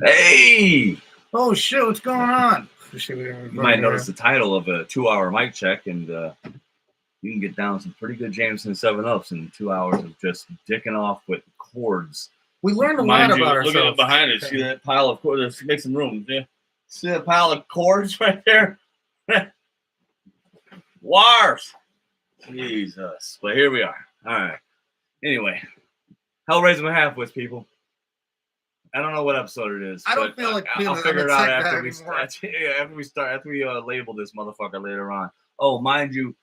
Hey! Oh shit, what's going on? You might notice the title of a 2-hour mic check, and you can get down some pretty good Jameson 7-Ups in 2 hours of just dicking off with chords. We learned a lot about ourselves. Look at behind it. See that pile of chords? Let's make some room. Yeah. See that pile of chords right there? Wars! Jesus. But here we are. All right. Anyway, Hellraiser and Half-Wits, people. I don't know what episode it is. I don't feel like I'll figure it out after we label this motherfucker later on. Oh, mind you,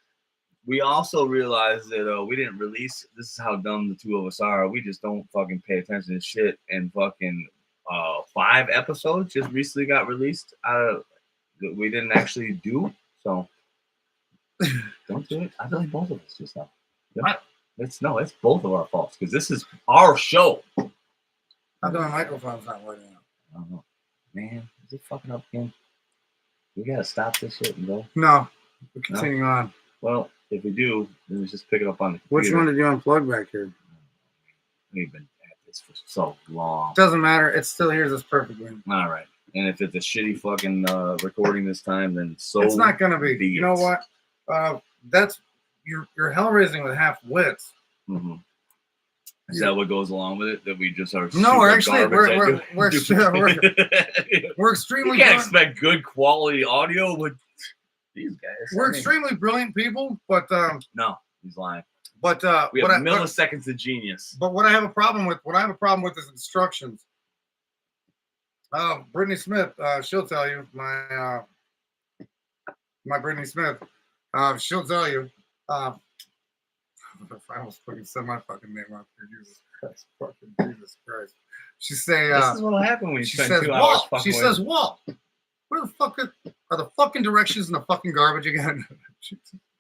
we also realized that we didn't release. This is how dumb the two of us are. We just don't fucking pay attention to shit. And fucking 5 episodes just recently got released. We didn't actually do. So don't do it. I feel like both of us just now. Yep. It's both of our faults because this is our show. How come my microphone's not working out? I don't know. Man, is it fucking up again? We gotta stop this shit and go. No, we're continuing on. Well, if we do, then let's just pick it up on the computer. Which one did you unplug back here? We've been at this for so long. Doesn't matter. It still hears us perfectly. All right. And if it's a shitty fucking recording this time, then so it's not gonna be. You know what? That's you're Hellraising with Half-Wits. Mm-hmm. Is that what goes along with it? That we just are no, we're actually we're extremely. You can't expect good quality audio with these guys. We're extremely brilliant people, but no, he's lying. But we have milliseconds of genius. But what I have a problem with, is instructions. Brittany Smith, she'll tell you my Brittany Smith. She'll tell you. I almost fucking said my fucking name out there. Jesus Christ. She say, this is what'll happen when you spend 2 hours fucking She says, Walt, where the fuck are the fucking directions in the fucking garbage again? Is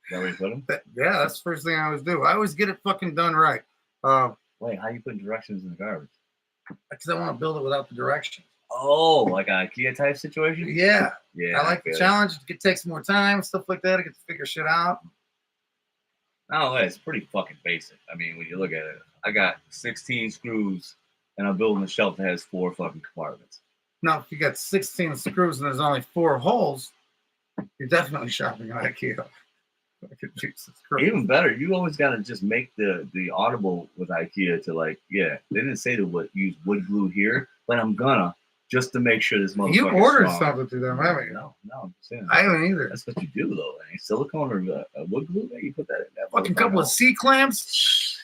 that where you put them? Yeah, that's the first thing I always do. I always get it fucking done right. Wait, how you putting directions in the garbage? Because I want to build it without the directions. Oh, like an IKEA type situation? Yeah. I like the challenge. It takes more time, stuff like that. I get to figure shit out. No, it's pretty fucking basic. I mean, when you look at it, I got 16 screws, and I'm building a shelf that has 4 fucking compartments. Now, if you got 16 screws and there's only 4 holes, you're definitely shopping at IKEA. Even better, you always got to just make the audible with IKEA to like, yeah, they didn't say to use wood glue here, but I'm gonna just to make sure this motherfucker. You ordered something through them, haven't you? No, I'm saying I haven't either. That's what you do though. Silicone or wood glue, you put that in that fucking couple of C-clamps.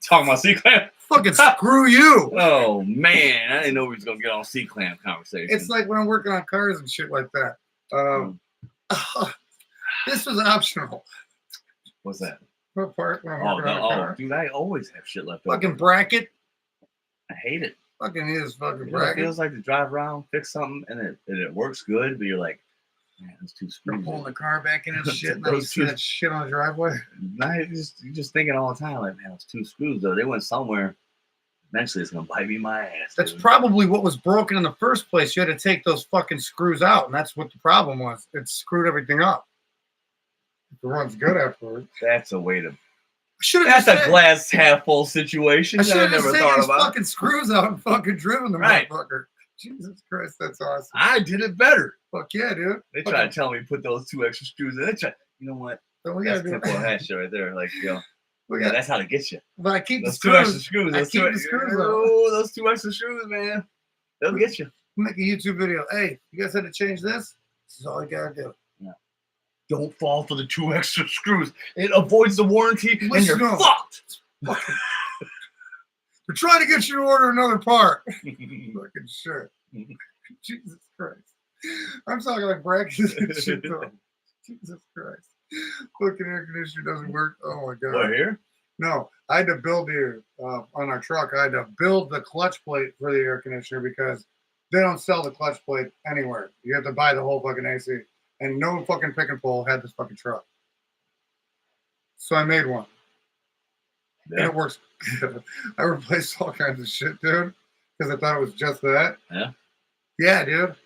Talking about C-clamp? Fucking screw you! Oh man, I didn't know we was gonna get on C-clamp conversation. It's like when I'm working on cars and shit like that. This was optional. What's that? What part? When I'm working on a car? Dude, I always have shit left over. Fucking bracket. I hate it. Fucking is fucking bracket. It feels like to drive around, fix something, and it works good, but you're like, man, those 2 screws. You're pulling the car back in and shit, and you see that shit on the driveway. Nah, you're just thinking all the time, like, man, those 2 screws though, they went somewhere. Eventually, it's gonna bite me in my ass. That's probably what was broken in the first place. You had to take those fucking screws out, and that's what the problem was. It screwed everything up. If it runs good afterwards. That's a way to. That's a glass half full situation. I should have never just thought taken about fucking screws out and fucking driven the motherfucker. Jesus Christ, that's awesome. I did it better. Fuck yeah, dude. They try to tell me put those 2 extra screws in. They try. You know what? So we gotta do that shit right there. Like, that's how to get you. But I keep those the 2 extra screws. I keep the screws. Oh, those 2 extra screws, man. They'll get you. Make a YouTube video. Hey, you guys had to change this? This is all you gotta do. Yeah. Don't fall for the 2 extra screws. It avoids the warranty, and you're fucked. We're trying to get you to order another part. Fucking shit. Jesus Christ. I'm talking like brackets and shit though. Jesus Christ. Fucking air conditioner doesn't work. Oh my god. What, here? No, I had to build here on our truck. I had to build the clutch plate for the air conditioner because they don't sell the clutch plate anywhere. You have to buy the whole fucking AC. And no fucking pick and pull had this fucking truck. So I made one. Yeah. And it works. I replaced all kinds of shit, dude. Because I thought it was just that. Yeah. Yeah, dude.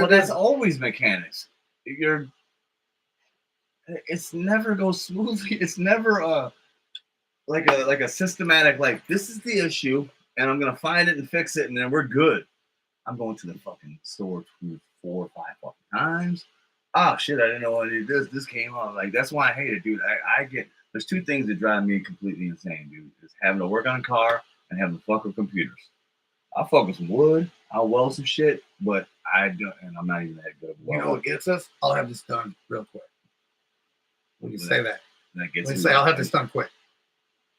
That's always mechanics. It's never goes smoothly. It's never like a systematic, like, this is the issue, and I'm gonna find it and fix it, and then we're good. I'm going to the fucking store 4 or 5 fucking times. Oh shit, I didn't know what it is. This came on. Like that's why I hate it, dude. I get there's 2 things that drive me completely insane, dude. Is having to work on a car and having to fuck with computers. I'll fuck with some wood, I'll weld some shit, but I don't, and I'm not even that good at You welding. know what gets us? I'll have this done real quick. When you say that, That gets when you me. say I'll have this done quick.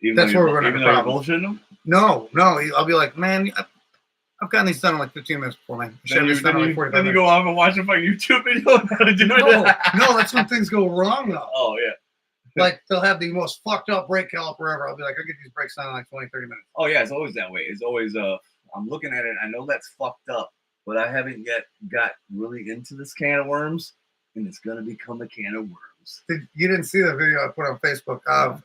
Even That's though where you're, we're gonna even have though a you're problem. bullshitting them. No, I'll be like, man, I've gotten these done in like 15 minutes before, man. Then you, Done in like 45 then you minutes. go off and watch a fucking YouTube video on how to do No, it. no, that's when things go wrong though. Oh yeah. Like they'll have the most fucked up brake caliper ever. I'll be like, I'll get these brakes done in like 20, 30 minutes. Oh yeah, it's always that way. It's always I'm looking at it. I know that's fucked up, but I haven't yet got really into this can of worms, and it's gonna become a can of worms. You didn't see the video I put on Facebook of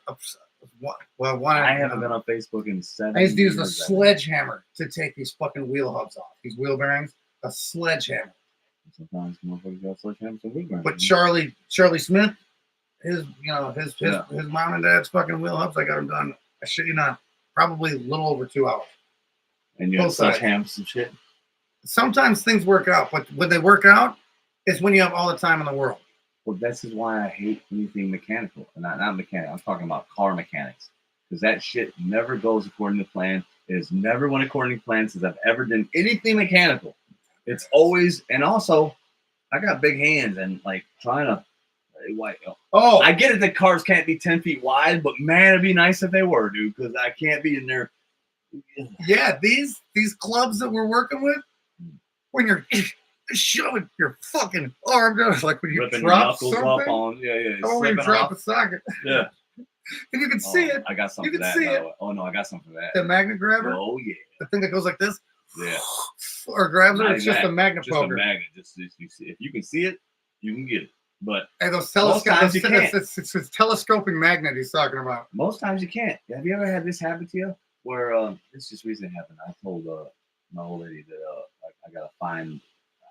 one. I haven't been on Facebook in 7 I used to use a years, I think. sledgehammer to take these fucking wheel hubs off, these wheel bearings. A sledgehammer. Sometimes motherfuckers got sledgehammers and wig But Charlie Smith, his mom and dad's fucking wheel hubs, I got them done. I shit you not, probably a little over 2 hours. and you have both sides. sledgehammers and shit. Sometimes things work out, but when they work out, it's when you have all the time in the world. Well, this is why I hate anything mechanical. Not mechanical. I'm talking about car mechanics. Because that shit never goes according to plan. It has never went according to plan since I've ever done anything mechanical. It's always, and also, I got big hands and like trying to, like, Oh, I get it that cars can't be 10 feet wide, but man, it'd be nice if they were, dude, because I can't be in there. yeah, these clubs that we're working with, when you're shoving your fucking arm down, like when you Ripping your drop knuckles something. up on, yeah. Oh, when you slipping drop off. a socket. Yeah. And you can see it. I got something You for can that. see by it. the way. Oh no, I got something for that. The magnet grabber, Oh yeah. the thing that goes like this, Yeah. or grabs it. Not It's just exact, a magnet Just a poker. magnet. Just you see, if you can see it, you can get it. But And those Most times you can't. it's telescoping magnet he's talking about. most times you can't. Have you ever had this happen to you? Where this just recently happened. I told my old lady that I gotta find.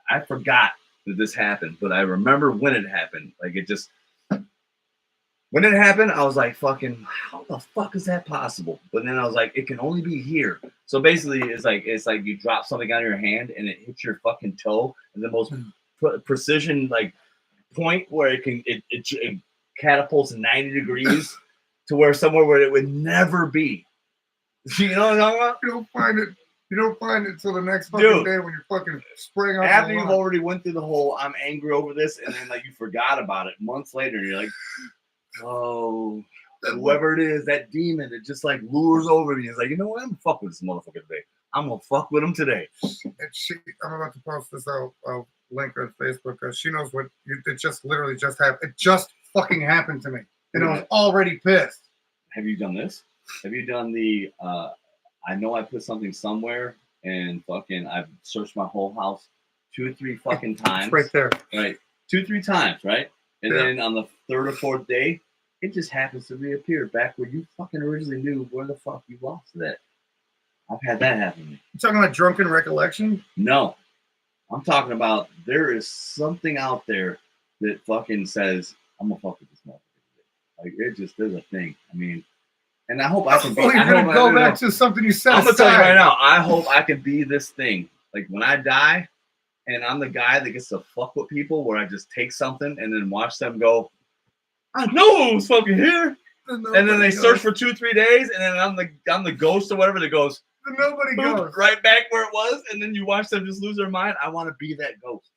I forgot that this happened, but I remember when it happened. Like it just when it happened, I was like, "Fucking, how the fuck is that possible?" But then I was like, "It can only be here." So basically, it's like you drop something out of your hand and it hits your fucking toe, and the most precision like point where it catapults 90 degrees to where somewhere where it would never be. You know what I'm talking about? You don't find it until the next fucking Dude. day when you're fucking spraying off After the you've lawn. already went through the whole I'm angry over this, and then like you forgot about it months later, and you're like, oh, whoever it is, that demon that just like lures over me. It's like, you know what? I'm gonna fuck with this motherfucker today. I'm gonna fuck with him today. I'm about to post this out. I'll link her on Facebook because she knows what it just literally just happened. It just fucking happened to me, and I was already pissed. Have you done this? Have you done the I know I put something somewhere and fucking I've searched my whole house 2 or 3 fucking times. It's right there. Right. 2 or 3 times, right? And Yeah. then on the 3rd or 4th day, it just happens to reappear back where you fucking originally knew where the fuck you lost that. I've had that happen to me. You talking about drunken recollection? No. I'm talking about there is something out there that fucking says, I'm gonna fuck with this motherfucker. Like it just there's a thing. I mean, and I hope I can be. Oh, you're I gonna hope go I, back to something you said. I'm gonna tell you aside. right now. I hope I can be this thing. Like when I die, and I'm the guy that gets to fuck with people, where I just take something and then watch them go. I know it was fucking here, and then they search for 2 or 3 days, and then I'm the ghost or whatever that goes. Nobody boop, goes. right back where it was, and then you watch them just lose their mind. I want to be that ghost.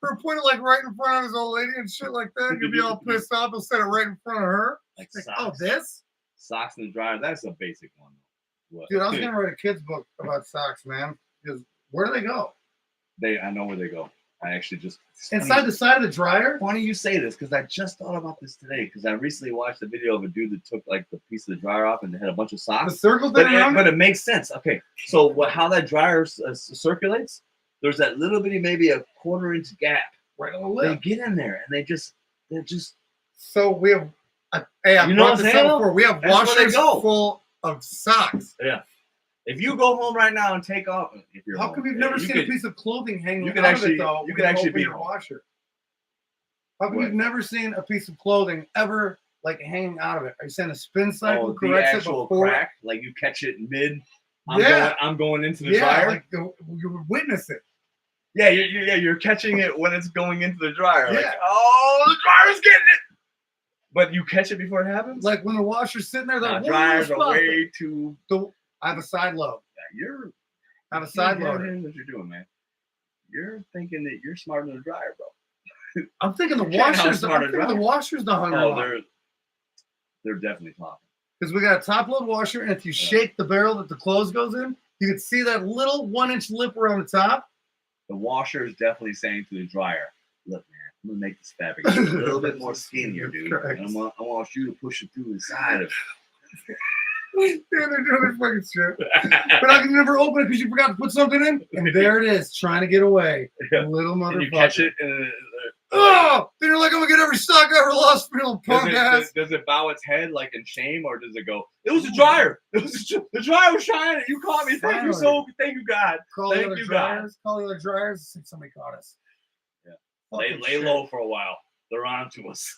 Or put it like right in front of his old lady and shit like that. And you'll be all pissed off. He'll set it right in front of her. Like Like, socks, oh, this? socks in the dryer. That's a basic one. What? Dude, I was gonna write a kid's book about socks, man. Because where do they go? I know where they go. I actually just Inside the side of the dryer? Funny you say this because I just thought about this today because I recently watched a video of a dude that took like the piece of the dryer off and they had a bunch of The socks. circle thing around But it? it makes sense. Okay, so how that dryer circulates? There's that little bitty, maybe a 1/4 inch gap. Right on the They lip. get in there and they're just. So we have, hey, I You know brought what I'm this saying? up before. We have That's where they washers go. full of socks. If you go home right now and take off, if you're How home, come you've never you seen a could- piece of clothing hanging you out could of actually- it, though? you when could actually open be your home. washer. How come What? you've never seen a piece of clothing ever like hanging out of it? Are you saying a spin cycle the corrects it actual before? crack, like you catch it mid I'm going into the dryer. Like you would witness it. Yeah, you're catching it when it's going into the dryer. Yeah. Like, oh, the dryer's getting it. But you catch it before it happens? Like when the washer's sitting there, Nah, like, dryers are way too. I have a side load. Yeah, I have a side load. What you're doing, man? You're thinking that you're smarter than the dryer, bro. I'm thinking the washer's the hungry Oh, one. they're definitely talking. Because we got a top load washer, and if you shake the barrel that the clothes goes in, you can see that little 1-inch lip around the top. The washer is definitely saying to the dryer, look, man, I'm going to make this fabric a little bit more skinnier, dude. And I want you to push it through the side of it. Yeah, they're doing their fucking shit. But I can never open it because you forgot to put something in. And there it is, trying to get away. Yeah. Little motherfucker. And you catch it, and oh! Then you're like, I'm going to get every stock I ever lost for little punk ass. Does it bow its head like in shame, or does it go, it was a dryer. The dryer was shining. You caught me. Thank you, God. Thank you, God. Call the other dryers. Somebody caught us. Yeah. Lay low for a while. They're on to us.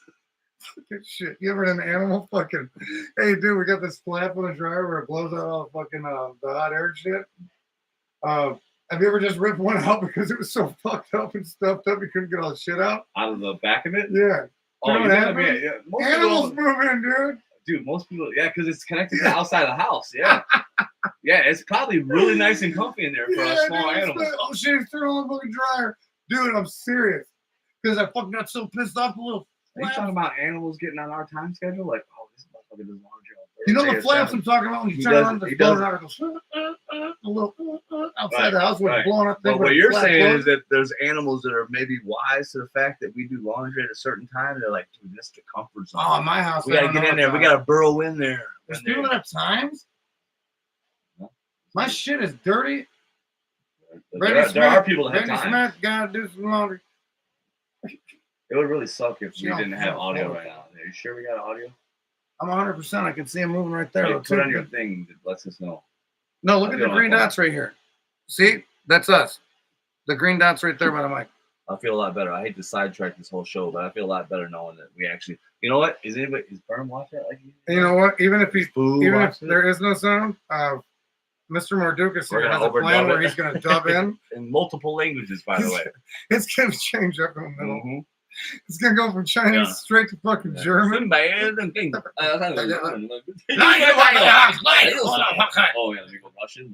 Fucking shit. You ever had an animal fucking, hey, dude, we got this flap on the dryer where it blows out all the fucking the hot air and shit. Have you ever just ripped one out because it was so fucked up and stuffed up you couldn't get all the shit out? Out of the back of it? Yeah. Oh, you know what yeah. Animals move in, dude. Dude, most people, yeah, because it's connected to the outside of the house. Yeah. Yeah, it's probably really nice and comfy in there for a small animal. Oh, shit, it's through on the fucking dryer. Dude, I'm serious. Because I fucking got so pissed off the little Are you talking about animals getting on our time schedule? Like, oh, this motherfucker does laundry on Thursday. You know the flaps I'm talking about when you turn on the blowing out, it goes a little outside the house where it's blowing up. But what you're saying is that there's animals that are maybe wise to the fact that we do laundry at a certain time. They're like, dude, this is the comfort zone. Oh, my house. We gotta get in there. We gotta burrow in there. There's people that have times. My shit is dirty. There are people that have Randy time. Smith gotta do some laundry. It would really suck if we didn't have audio right now. Are you sure we got audio? I'm 100%. I can see him moving right there. Hey, put on your thing that lets us know. No, look at the green dots right here. See? That's us. The green dots right there by the mic. I feel a lot better. I hate to sidetrack this whole show, but I feel a lot better knowing that we actually. You know what? Is Berm watching it like you? You know what? Even if there is no sound, Mr. Mardukas here has a plan where he's going to dub in multiple languages. By the way, it's going to change up in the middle. Mm-hmm. It's going to go from Chinese straight to fucking German. Oh yeah, let me go Russian.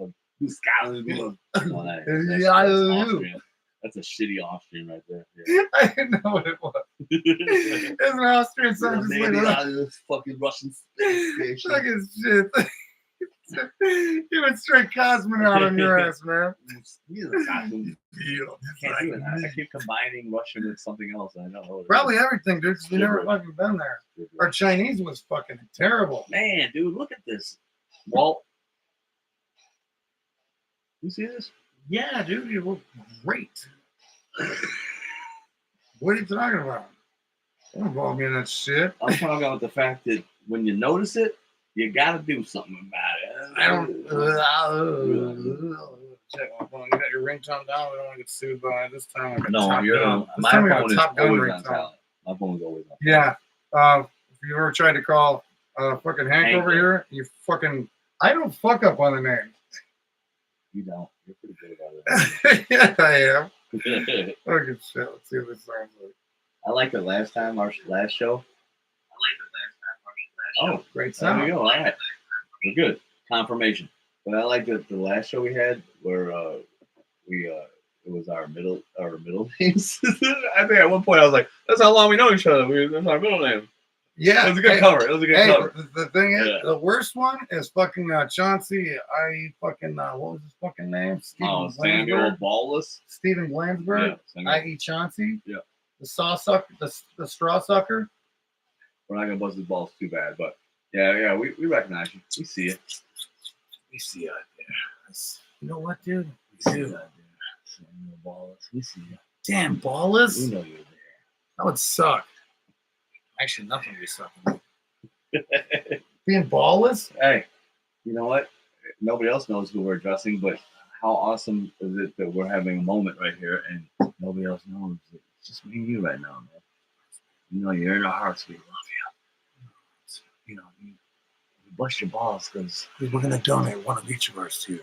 That's a shitty Austrian right there. Yeah. I didn't know what it was. It's an Austrian song. Just fucking Russian space station. Fucking shit. You went straight cosmonaut on your ass, man. I keep combining Russian with something else. I don't know. Probably everything, dude, because we never fucking been there. Our Chinese was fucking terrible. Man, dude, look at this. Walt. You see this? Yeah, dude, you look great. What are you talking about? Don't involve me in that shit. I'm talking about the fact that when you notice it, you gotta do something about it. I don't. Check my phone. You got your ringtone down. We don't want to get sued by it this time. No, you're not. My phone is always on silent. My phone is always on. Yeah. If you ever tried to call fucking Hank over here, you fucking. I don't fuck up on the name. You don't. You're pretty good about it. Yeah, I am. Fucking shit. Let's see what this sounds like. I like the last time, our last show. Oh, great sound. There we go. All right. We're good. Confirmation. But I like the last show we had where it was our middle names. I think at one point I was like, that's how long we know each other. That's our middle name. Yeah. It was a good cover. It was a good cover. The thing is, the worst one is fucking Chauncey. What was his fucking name? Samuel Ballas. Stephen Blandsberg. Yeah, i.e. Chauncey. Yeah. The straw sucker. We're not gonna buzz his balls too bad, but yeah, we recognize you. We see it. We see you out there. You know what, dude? We see you out there. Samuel Ballas. We see you. Damn, Ballas. We know you're there. That would suck. Actually, nothing would be sucking. Being Ballas? Hey, you know what? Nobody else knows who we're addressing, but how awesome is it that we're having a moment right here and nobody else knows it. It's just me and you right now, man. You know, you're in our hearts. We love you. You know, we bust your balls because We're gonna donate one of each of ours to you.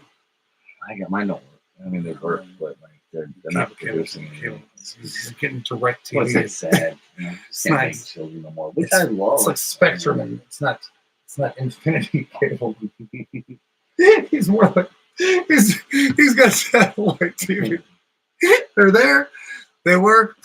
I got mine don't work. I mean, they work, but like they're not producing anything. He's getting direct Well, it's TV. like sad. You know? It's Can't not- make children no more, which I love. It's like Spectrum, and it's not Infinity cable. He's more like he's got satellite TV. They're there, they work,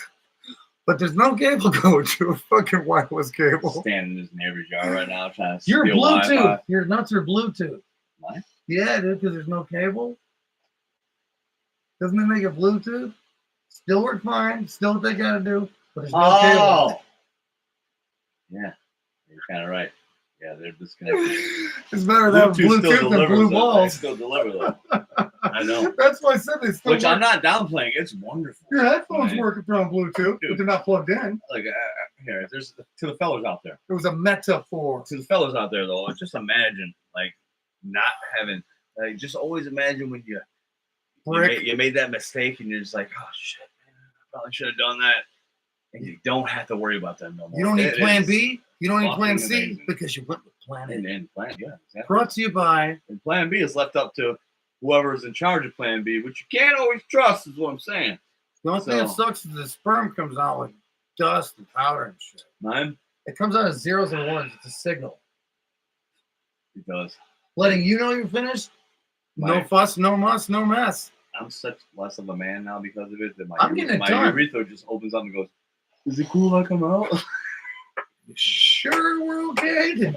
but there's no cable going to a fucking wireless cable. Standing in his neighbor's yard right now trying to You're steal Bluetooth. Wi-Fi. Your nuts are Bluetooth. What? Yeah, dude, because there's no cable. Doesn't it make it Bluetooth? Still work fine. Still what they gotta do, but there's no cable. Oh, yeah, you're kind of right. Yeah, they're disconnected. It's better to have Bluetooth Bluetooth still than delivers. blue They balls. still deliver though. I know. That's why I said they still Which work. I'm not downplaying. It's wonderful. Your headphones Right. work if they're on Bluetooth, but they're not plugged in. Like here, there's to the fellas out there. It was a metaphor. To the fellas out there though, just imagine like not having like just always imagine when you Brick. made that mistake and you're just like, oh shit, man, I probably should have done that. And you don't have to worry about that no more. You don't need It plan is B. You don't need plan fucking C amazing. because you went with plan A. And plan, yeah, exactly. Brought to you by. And plan B is left up to whoever's in charge of plan B, which you can't always trust, is what I'm saying. The only thing that So- sucks is the sperm comes out with dust and powder and shit. Mine, It comes out as zeros and ones. It's a signal. it does. Letting you know you're finished. No Right. fuss, no muss, no mess. I'm such less of a man now because of it that my, I'm getting it my done. urethra just opens up and goes, is it cool if I come out? Sure, we're okay.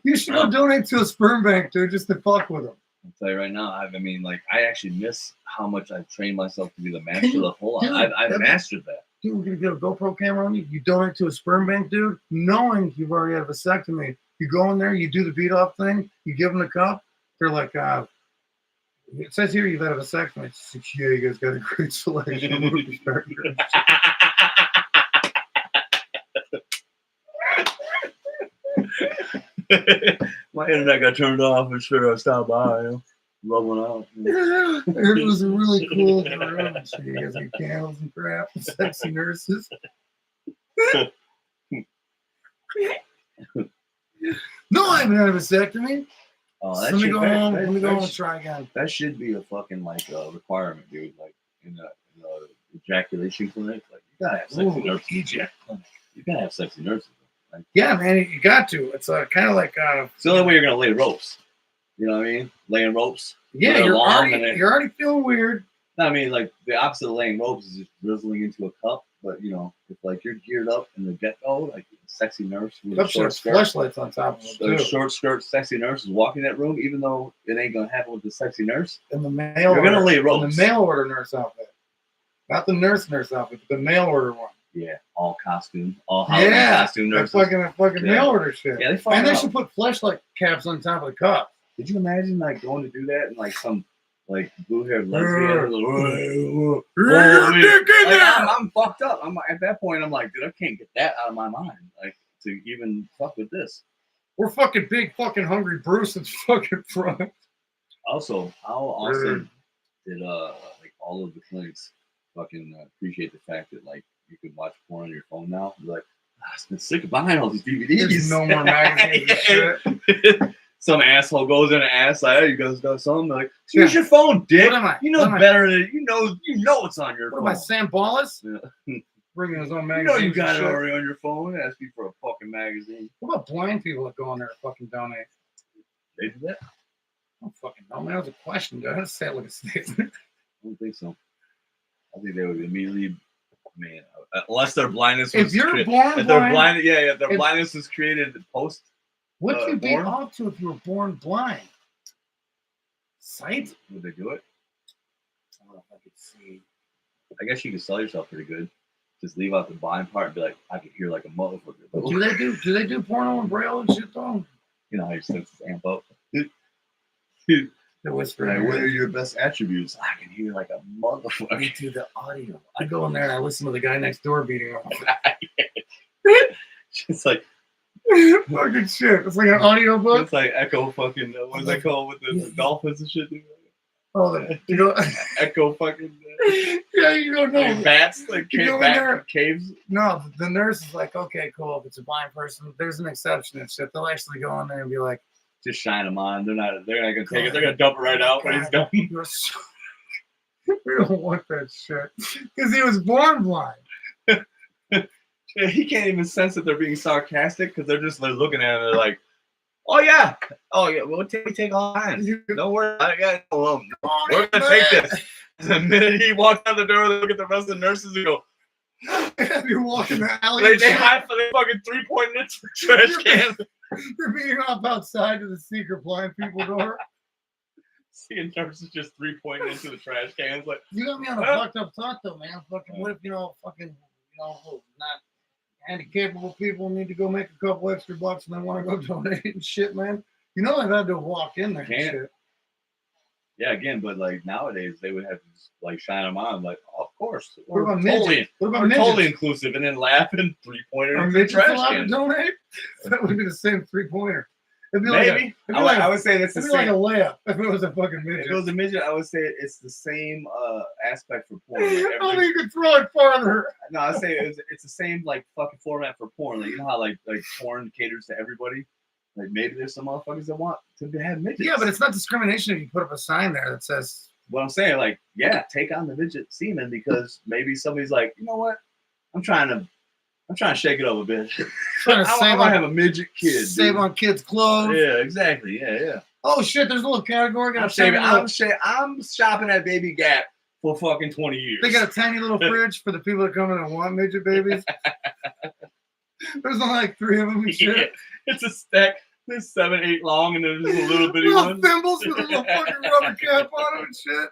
You should go donate to a sperm bank, dude, just to fuck with them. I'll tell you right now, I mean, like, I actually miss how much I've trained myself to be the master of the whole Dude, lot. I've that- mastered that. Dude, we're gonna get a GoPro camera on you. You donate to a sperm bank, dude, knowing you've already had a vasectomy. You go in there, you do the beat off thing, you give them the cup. They're like, it says here you've had a vasectomy. It's like, yeah, you guys got a great selection of movie starters. My internet got turned off and sure I stopped by, you know, rolling out. It was a really cool room. So you guys get candles and crap, and sexy nurses. No, I haven't had a vasectomy. Oh, So that let me shit- go that- home. that- Let me go that home and sh- try again. That should be a fucking like requirement, dude. Like in the ejaculation clinic, like you gotta have sexy Ooh, nurses. eject. You gotta have sexy nurses. Like, Yeah, man, you got to. It's kind of like, it's the only way you're gonna lay ropes. You know what I mean? Laying ropes. yeah, They're you're long and they- already feeling weird. No, I mean, like the opposite of laying ropes is just drizzling into a cup. But you know, if like you're geared up in the get go, like a sexy nurse with a Up short there's skirt, flashlights on top of the it, too. short skirt, sexy nurse is walking that room, even though it ain't gonna happen with the sexy nurse. And the mail You're gonna order, lay and ropes. the mail order nurse outfit. Not the nurse outfit, but the mail order one. Yeah, all costume, all Halloween Yeah, costume that nurses. fucking Yeah. mail order shit. Yeah, they fuck And they up. should put flashlight caps on top of the cup. Did you imagine like going to do that and like some like blue-haired lesbian? Like, I'm fucked up. I'm at that point. I'm like, dude, I can't get that out of my mind. Like to even fuck with this. We're fucking big fucking hungry Bruce in fucking front. Also, how awesome did like all of the clinics fucking appreciate the fact that like you can watch porn on your phone now? They're like, I've been sick of buying all these DVDs. There's no more magazines and shit. Some asshole goes in and asks, like, hey, you guys got something? They're like, use Yeah. your phone, dick. What am I? You know What am I? better than you know it's on your What phone. am I, Sam Ballas? Yeah. Bringing his own You magazines. know you and got it shit. already on your phone. Ask you for a fucking magazine. What about blind people that go in there to fucking donate? They do that? I don't fucking know, man. That was a question, dude. I had to say it like a statement. I don't think so. I think they would immediately, man, unless their blindness If was you're crea- born if their blind, blind, if their if- blindness was created post. what'd you be born? up to if you were born blind? Sight? Would they do it? I don't know if I could see. I guess you could sell yourself pretty good. Just leave out the blind part and be like, I can hear like a motherfucker. But do they do porno and braille and shit though? You know how your senses amp up. The whispering. What are your best attributes? I can hear like a I motherfucker. do the audio. I go in there and I listen to the guy next door beating off. It's like Fucking shit. It's like an audio book. it's like echo fucking what is that called with the dolphins and shit? Oh, you know, Echo fucking. yeah, you don't know. Like bats, like You go in bat there- caves. No, the nurse is like, okay, cool. If it's a blind person, there's an exception and shit. They'll actually go in there and be like, Just shine them on. They're not gonna take God. it. They're gonna dump it right out when he's done. You're so... we don't want that shit because he was born blind. He can't even sense that they're being sarcastic because they're just like looking at him. They're like, "Oh yeah, we take all lines. Don't worry, I got it alone. We're gonna take this." The minute he walked out the door, they look at the rest of the nurses and go, You're walking the alley. they and shit. high for they fucking 3-point into the trash can. You're beating off outside to the secret blind people door. Seeing nurses just 3-point into the trash cans, like, You got me on a Huh? fucked up thought though, man. Fucking what if fucking not handicapable people need to go make a couple extra bucks and they want to go donate and shit, man. You know they've had to walk in there and Can't. shit. yeah, again, but like nowadays they would have to just like shine them on, like, oh, of course, What about totally, midgets? What about we're midgets? totally inclusive, and then laugh and 3-pointer Are into the midgets trash allowed to can. donate? That would be the same 3-pointer. It'd be Maybe like it'd be I would say that's the it'd be like same. a layup if it was a fucking If midget. it was a midget, I would say it's the same aspect for porn. Like Only every- you could throw it farther. no, I say it's the same like fucking format for porn. Like you know how like porn caters to everybody. Like maybe there's some motherfuckers that want to have midgets. Yeah, but it's not discrimination if you put up a sign there that says what I'm saying. Like yeah, take on the midget semen because maybe somebody's like, you know what, I'm trying to shake it up a bit. trying to I save want to on, have a midget kid. save dude. on kids' clothes. Yeah, exactly. Yeah. Oh shit, there's a little category. I'm shaving. I'm shopping at Baby Gap for fucking 20 years. They got a tiny little fridge for the people that come in and want midget babies. There's only like 3 of them and shit. Yeah, it's a stack. There's 7, 8 long, and there's just a little bitty Little one. thimbles with a little fucking rubber cap on them and shit.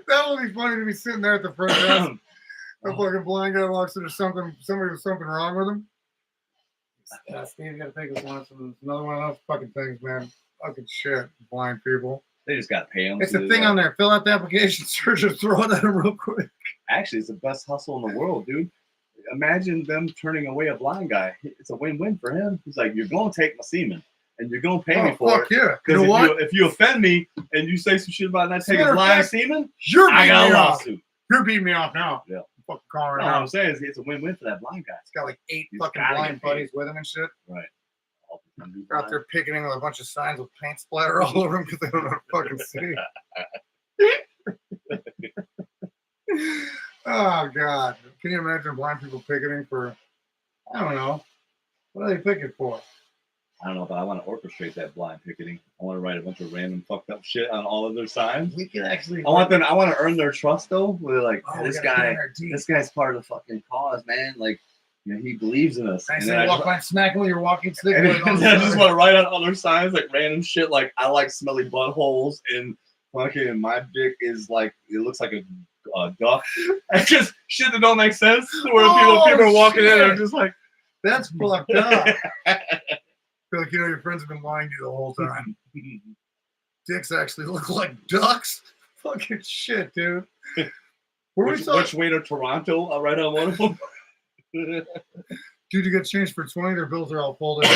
That would be funny to be sitting there at the front desk. A fucking blind guy walks in or something. Somebody with something wrong with him. Steve, you gotta take this one. It's another one of those fucking things, man. Fucking shit, blind people. They just got to pay them. It's a thing on there. Fill out the application, search, or throw it at them real quick. Actually, it's the best hustle in the world, dude. Imagine them turning away a blind guy. It's a win-win for him. He's like, you're going to take my semen, and you're going to pay me Oh, for fuck it. yeah. You Because know what? if you offend me and you say some shit about not As a taking matter of blind fact, semen, You're I beating got a me off. lawsuit. You're beating me off now. Yeah. Fucking calling right No, what now. I'm saying is it's a win-win for that blind guy. He's got like 8 He's fucking gotta blind get paid. buddies with him and shit. Right. All the time They're out there picketing with a bunch of signs with paint splatter all over them because they don't know how to fucking see. Oh God! Can you imagine blind people picketing for? I don't know. What are they picketing for? I don't know, but I want to orchestrate that blind picketing. I want to write a bunch of random fucked up shit on all of their signs. We can actually. I want to earn their trust though. Where they're like, Oh, "Oh, we this gotta get in guy, there deep. this guy's part of the fucking cause, man. Like, you know, he believes in us." I And say then walk by and smack them with your walking stick. and like, then I just want to write on other signs like random shit, like I like smelly buttholes, and fucking my dick is like it looks like a duck. It's just shit that don't make sense. Where Oh, people are walking in and shit. are just like, That's fucked up. Feel like your friends have been lying to you the whole time. Dicks actually look like ducks. Fucking shit, dude. Where we which way to Toronto? I'll write on one of them. Dude, you get changed for 20. Their bills are all folded.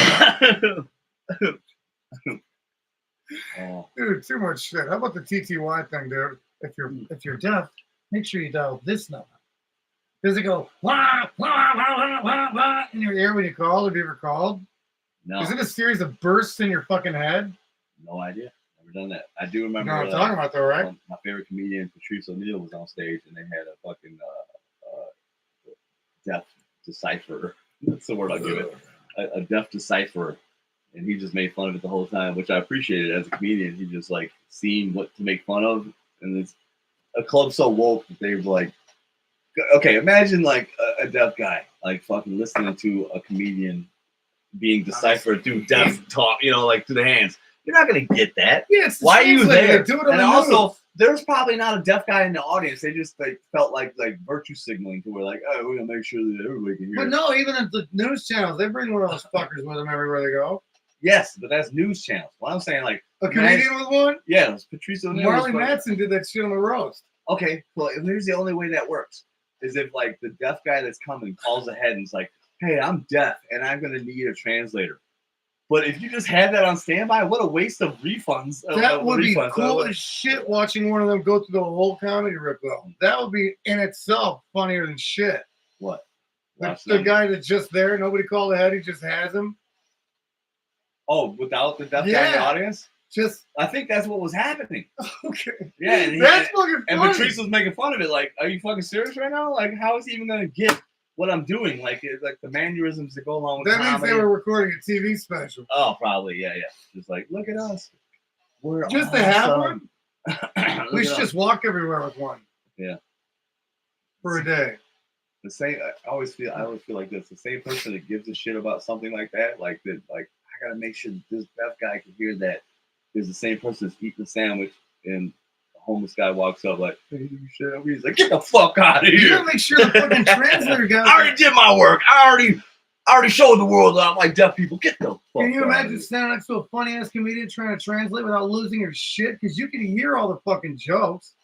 Oh. Dude, too much shit. How about the TTY thing, dude? If you're deaf, make sure you dial this number. Does it go wah, wah, wah, wah, wah, wah, in your ear when you call? Have you ever called? No, Is it a series of bursts in your fucking head? no idea. Never done that. I do You remember. know what I'm talking about, though, right? My favorite comedian, Patrice O'Neill, was on stage, and they had a fucking deaf decipherer. That's the word I'll give it. A deaf decipherer, and he just made fun of it the whole time, which I appreciated as a comedian. He just like seeing what to make fun of, and it's a club so woke that they were like, okay, imagine like a deaf guy like fucking listening to a comedian being deciphered through deaf talk, you know, like through the hands. You're not gonna get that. Yeah, it's the Why are you translator. there? They do it on And the also, news. there's probably not a deaf guy in the audience. They just like felt like virtue signaling to where like, oh, we're gonna make sure that everybody can hear. But it. no, even at the news channels, they bring one of those fuckers with them everywhere they go. Yes, but that's news channels. What I'm saying, like, A comedian with one? yeah, it was Patrice O'Neill. was Marley fucking- Manson did that shit on the roast. Okay, well, here's the only way that works is if like the deaf guy that's coming calls ahead and is like, hey, I'm deaf and I'm gonna need a translator. But if you just had that on standby, what a waste of refunds. That would be refunds. cool as shit watching one of them go through the whole comedy rip though. That would be in itself funnier than shit. What? The guy that's just there, nobody called ahead, he just has him. Oh, without the deaf guy in the audience? Just I think that's what was happening. okay. Yeah, and That's fucking and funny. Patrice was making fun of it. Like, are you fucking serious right now? Like, how is he even gonna get what I'm doing? Like the mannerisms that go along with That means comedy. they were recording a TV special. Oh, probably, yeah. Just like, look at us. We're Just to have awesome. one? We should just walk everywhere with one. Yeah. For a day. The same. I always feel like this. The same person that gives a shit about something like that, like that, like I gotta make sure this deaf guy can hear that. Is the same person that's eating the sandwich, and the homeless guy walks up like, "Hey, you shit up." He's like, "Get the fuck out of You here!" gotta make sure the fucking translator guy. I already did my work. I already showed the world that I'm like deaf people. Get the fuck. Can you out imagine of here. standing next to a funny ass comedian trying to translate without losing your shit? Because you can hear all the fucking jokes.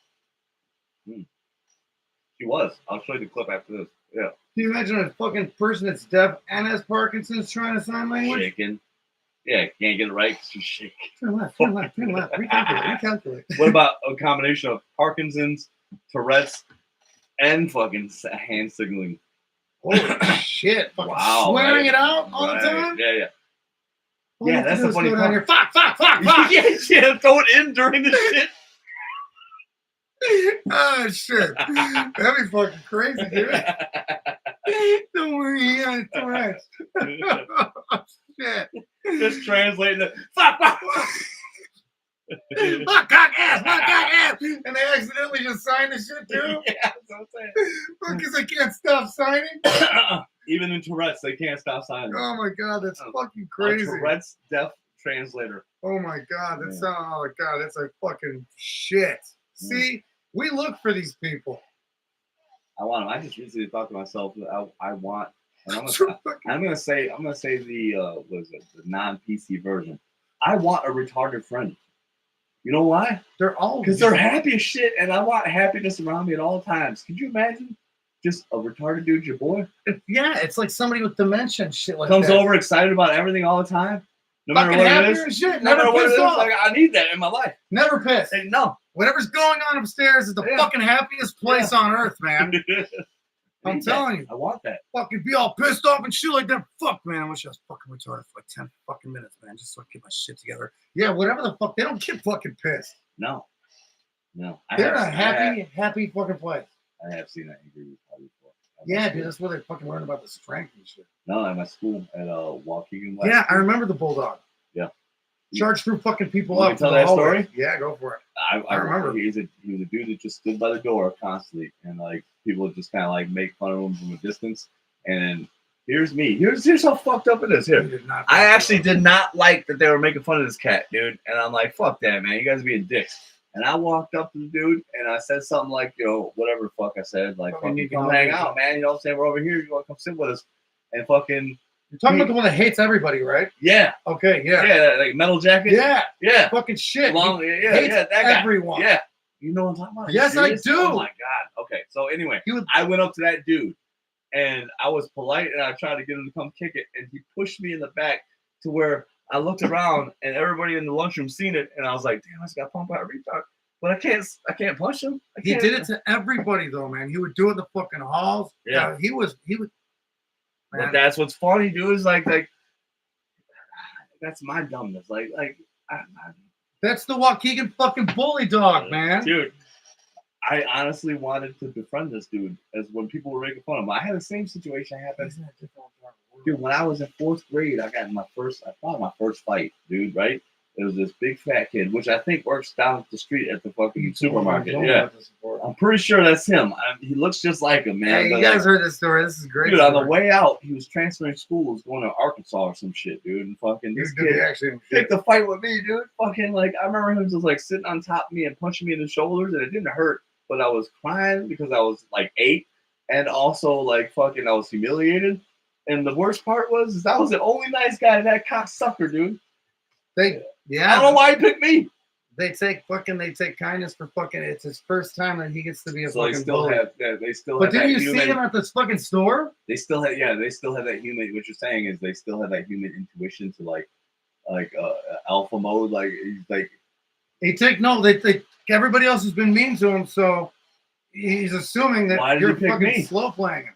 She was. I'll show you the clip after this. Yeah. Can you imagine a fucking person that's deaf and has Parkinson's trying to sign language? Shaking. Yeah, can't get it right because you're shaking. Turn left, turn left, turn left. Recalculate. What about a combination of Parkinson's, Tourette's, and fucking hand signaling? Holy shit. Fucking Wow, swearing right. it out all the time? Yeah. All you Yeah, have to that's do the is funny go down part. here. Fuck. yeah, throw it in during the shit. Oh, shit. That'd be fucking crazy, dude. Don't worry, he has Tourette's. Shit. Just translating it. Fuck. Fuck, cock ass. And they accidentally just signed the shit too? Yeah, that's what I'm saying. Because they can't stop signing? Even in Tourette's, they can't stop signing. Oh my god, that's fucking A crazy. Tourette's deaf translator. Oh my god, that's Yeah. oh my god, that's a fucking shit. Yeah. See, we look for these people. I want them. I just recently thought to myself, I want, and I'm Fucking- gonna say the was it the non-PC version. I want a retarded friend. You know why? They're all Because they're happy as shit, and I want happiness around me at all times. Could you imagine? Just a retarded dude, your boy, yeah, it's like somebody with dementia and shit like comes that. over excited about everything all the time. No matter Fucking what happy it and is. shit. No Never matter what it pissed is. off. Like, I need that in my life. Never pissed. Hey, no. Whatever's going on upstairs is the Yeah. fucking happiest place on earth, man. I I'm need that. telling you. I want that. Fucking be all pissed off and shit like that. Fuck, man. I wish I was fucking retarded for like 10 fucking minutes, man, just so I can get my shit together. Yeah, whatever the fuck. They don't get fucking pissed. No. They're in a happy fucking place. I have seen that Angry Birds Party before. Yeah, dude, that's where they fucking learn about the strength and shit. No, at my school at Waukegan. Yeah, I remember the Bulldog. Yeah. Charge through fucking people Want me up. to tell to the that hallway. story? Yeah, go for it. I remember. He was a dude that just stood by the door constantly, and like people would just kind of like make fun of him from a distance. And here's me. Here's how fucked up it is. Here, You did not I actually did not like that they were making fun of this cat, dude. And I'm like, fuck that, man. You guys being dicks. And I walked up to the dude and I said something like, whatever the fuck I said, like, Fucking fucking need to come know hang you. out, man. You know what I'm saying? We're over here. You want to come sit with us? And fucking, You're talking about the one that hates everybody, right? yeah. Okay, yeah. Yeah, like metal jacket. Yeah, Yeah. fucking shit. Long, He yeah, hates that guy. everyone. Yeah. You know what I'm talking about? Yes, I Serious? do. Oh my God. Okay. So anyway, He would- I went up to that dude and I was polite and I tried to get him to come kick it. And he pushed me in the back to where I looked around and everybody in the lunchroom seen it. And I was like, damn, I just got pumped out retard. But I can't punch him. He did it to everybody though, man. He would do it in the fucking halls. Yeah. He would. But Man, that's what's funny, dude, is like that's my dumbness. that's the Waukegan fucking bully dog, man. Dude, I honestly wanted to befriend this dude as when people were making fun of him. I had the same situation happen. Dude, when I was in 4th grade, I got my first fight, dude, right? It was this big fat kid, which I think works down the street at the fucking supermarket. Yeah. I'm pretty sure that's him. He looks just like him, man. Hey, you But, guys heard this story. This is great. dude, on the story. way out, he was transferring schools, going to Arkansas or some shit, dude. And fucking this Dude, kid actually, picked a fight with me, dude. Fucking like I remember him just like sitting on top of me and punching me in the shoulders, and it didn't hurt, but I was crying because I was like 8, and also like fucking I was humiliated. And the worst part was is I was the only nice guy to that cocksucker, dude. I don't know why he picked me. They take kindness for fucking. It's his first time that he gets to be a So they fucking still bully. have, they still But have didn't that you human. see him at this fucking store? They still have that human. What you're saying is they still have that human intuition to like like alpha mode. Like he's like, everybody else has been mean to him, so he's assuming Why that did he you're pick fucking me? slow playing him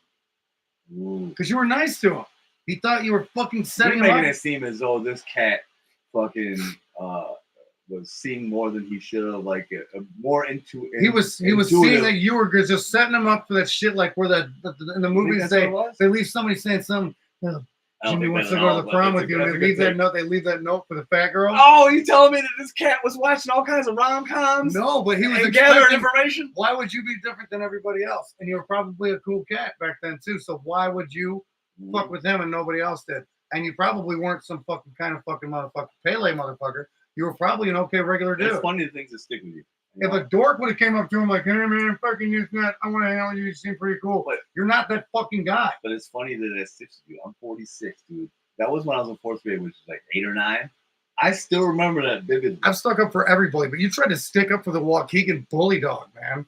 ooh. because you were nice to him. He thought you were fucking You're setting him making up. it seem as though this cat fucking was seeing more than he should have. Like more into. He was seeing that you were just setting him up for that shit, like where in the movies they leave somebody saying something. Jimmy wants to go to the prom with you. And they leave that note. They leave that note for the fat girl. Oh, you telling me that this cat was watching all kinds of rom-coms? No, but he was gathering information. Why would you be different than everybody else? And you were probably a cool cat back then too. So why would you fuck with him and nobody else did? And you probably weren't some fucking kind of fucking motherfucker, Pele motherfucker. You were probably an okay regular dude. It's funny the things that stick with you. If a dork would have came up to him like, "Hey man, fucking you, not I want to hang out with you. You seem pretty cool," but you're not that fucking guy. But it's funny that it sticks with you. I'm 46, dude. That was when I was in fourth grade, which was like 8 or 9. I still remember that vividly. I've stuck up for everybody, but you tried to stick up for the Waukegan bully dog, man.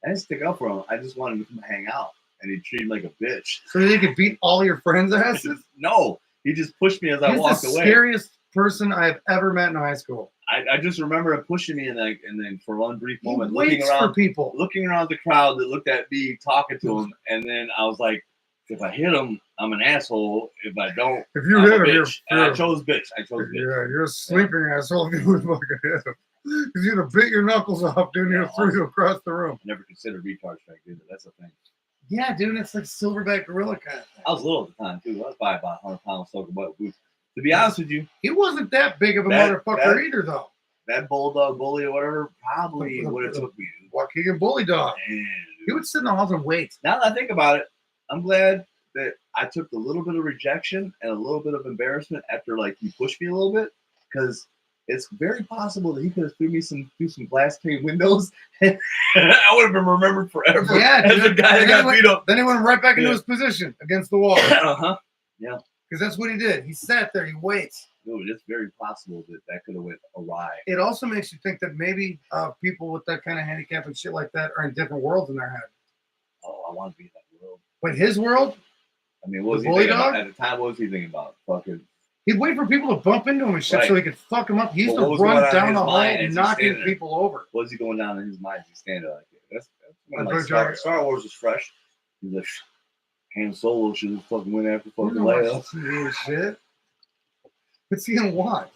I didn't stick up for him. I just wanted him to hang out, and he treated me like a bitch. So he could beat all your friends' asses? No, he just pushed me as I walked away. He's the scariest person I've ever met in high school. I just remember him pushing me, and then for one brief moment, looking around the crowd that looked at me, talking to him, and then I was like, if I hit him, I'm an asshole. If I don't, if you hit him, I chose bitch. Yeah, you're a sleeping asshole if you would fucking hit him. Because you'd have bit your knuckles off, dude. You'd have threw you across the room. I never considered retard strike, dude. That's the thing. Yeah, dude, it's like silverback gorilla kind of thing. I was little at the time, too. I was probably about 100 pounds soaking butt boots. To be honest with you, he wasn't that big of a motherfucker either, though. That bulldog bully or whatever probably would have took me. Waukegan bully dog. Man, he would sit in the halls and wait. Now that I think about it, I'm glad that I took a little bit of rejection and a little bit of embarrassment after like he pushed me a little bit, because it's very possible that he could have threw me through some glass pane windows, and I would have been remembered forever. Yeah, as the guy that got beat up. Then he went right back into his position against the wall. Yeah. Because that's what he did. He sat there. He waits. Dude, it's very possible that could have went awry. It also makes you think that maybe people with that kind of handicap and shit like that are in different worlds in their head. Oh, I want to be in that world. But his world? I mean, what was he thinking about? At the time, what was he thinking about? Fucking. He'd wait for people to bump into him and shit so he could fuck him up. He used to run down the hall knocking people over. What was he going down in his mind? He's standing like that. That's when like Star Wars was fresh. He's like, Han Solo should have fucking went after fucking Leia. Shit. What's he gonna watch?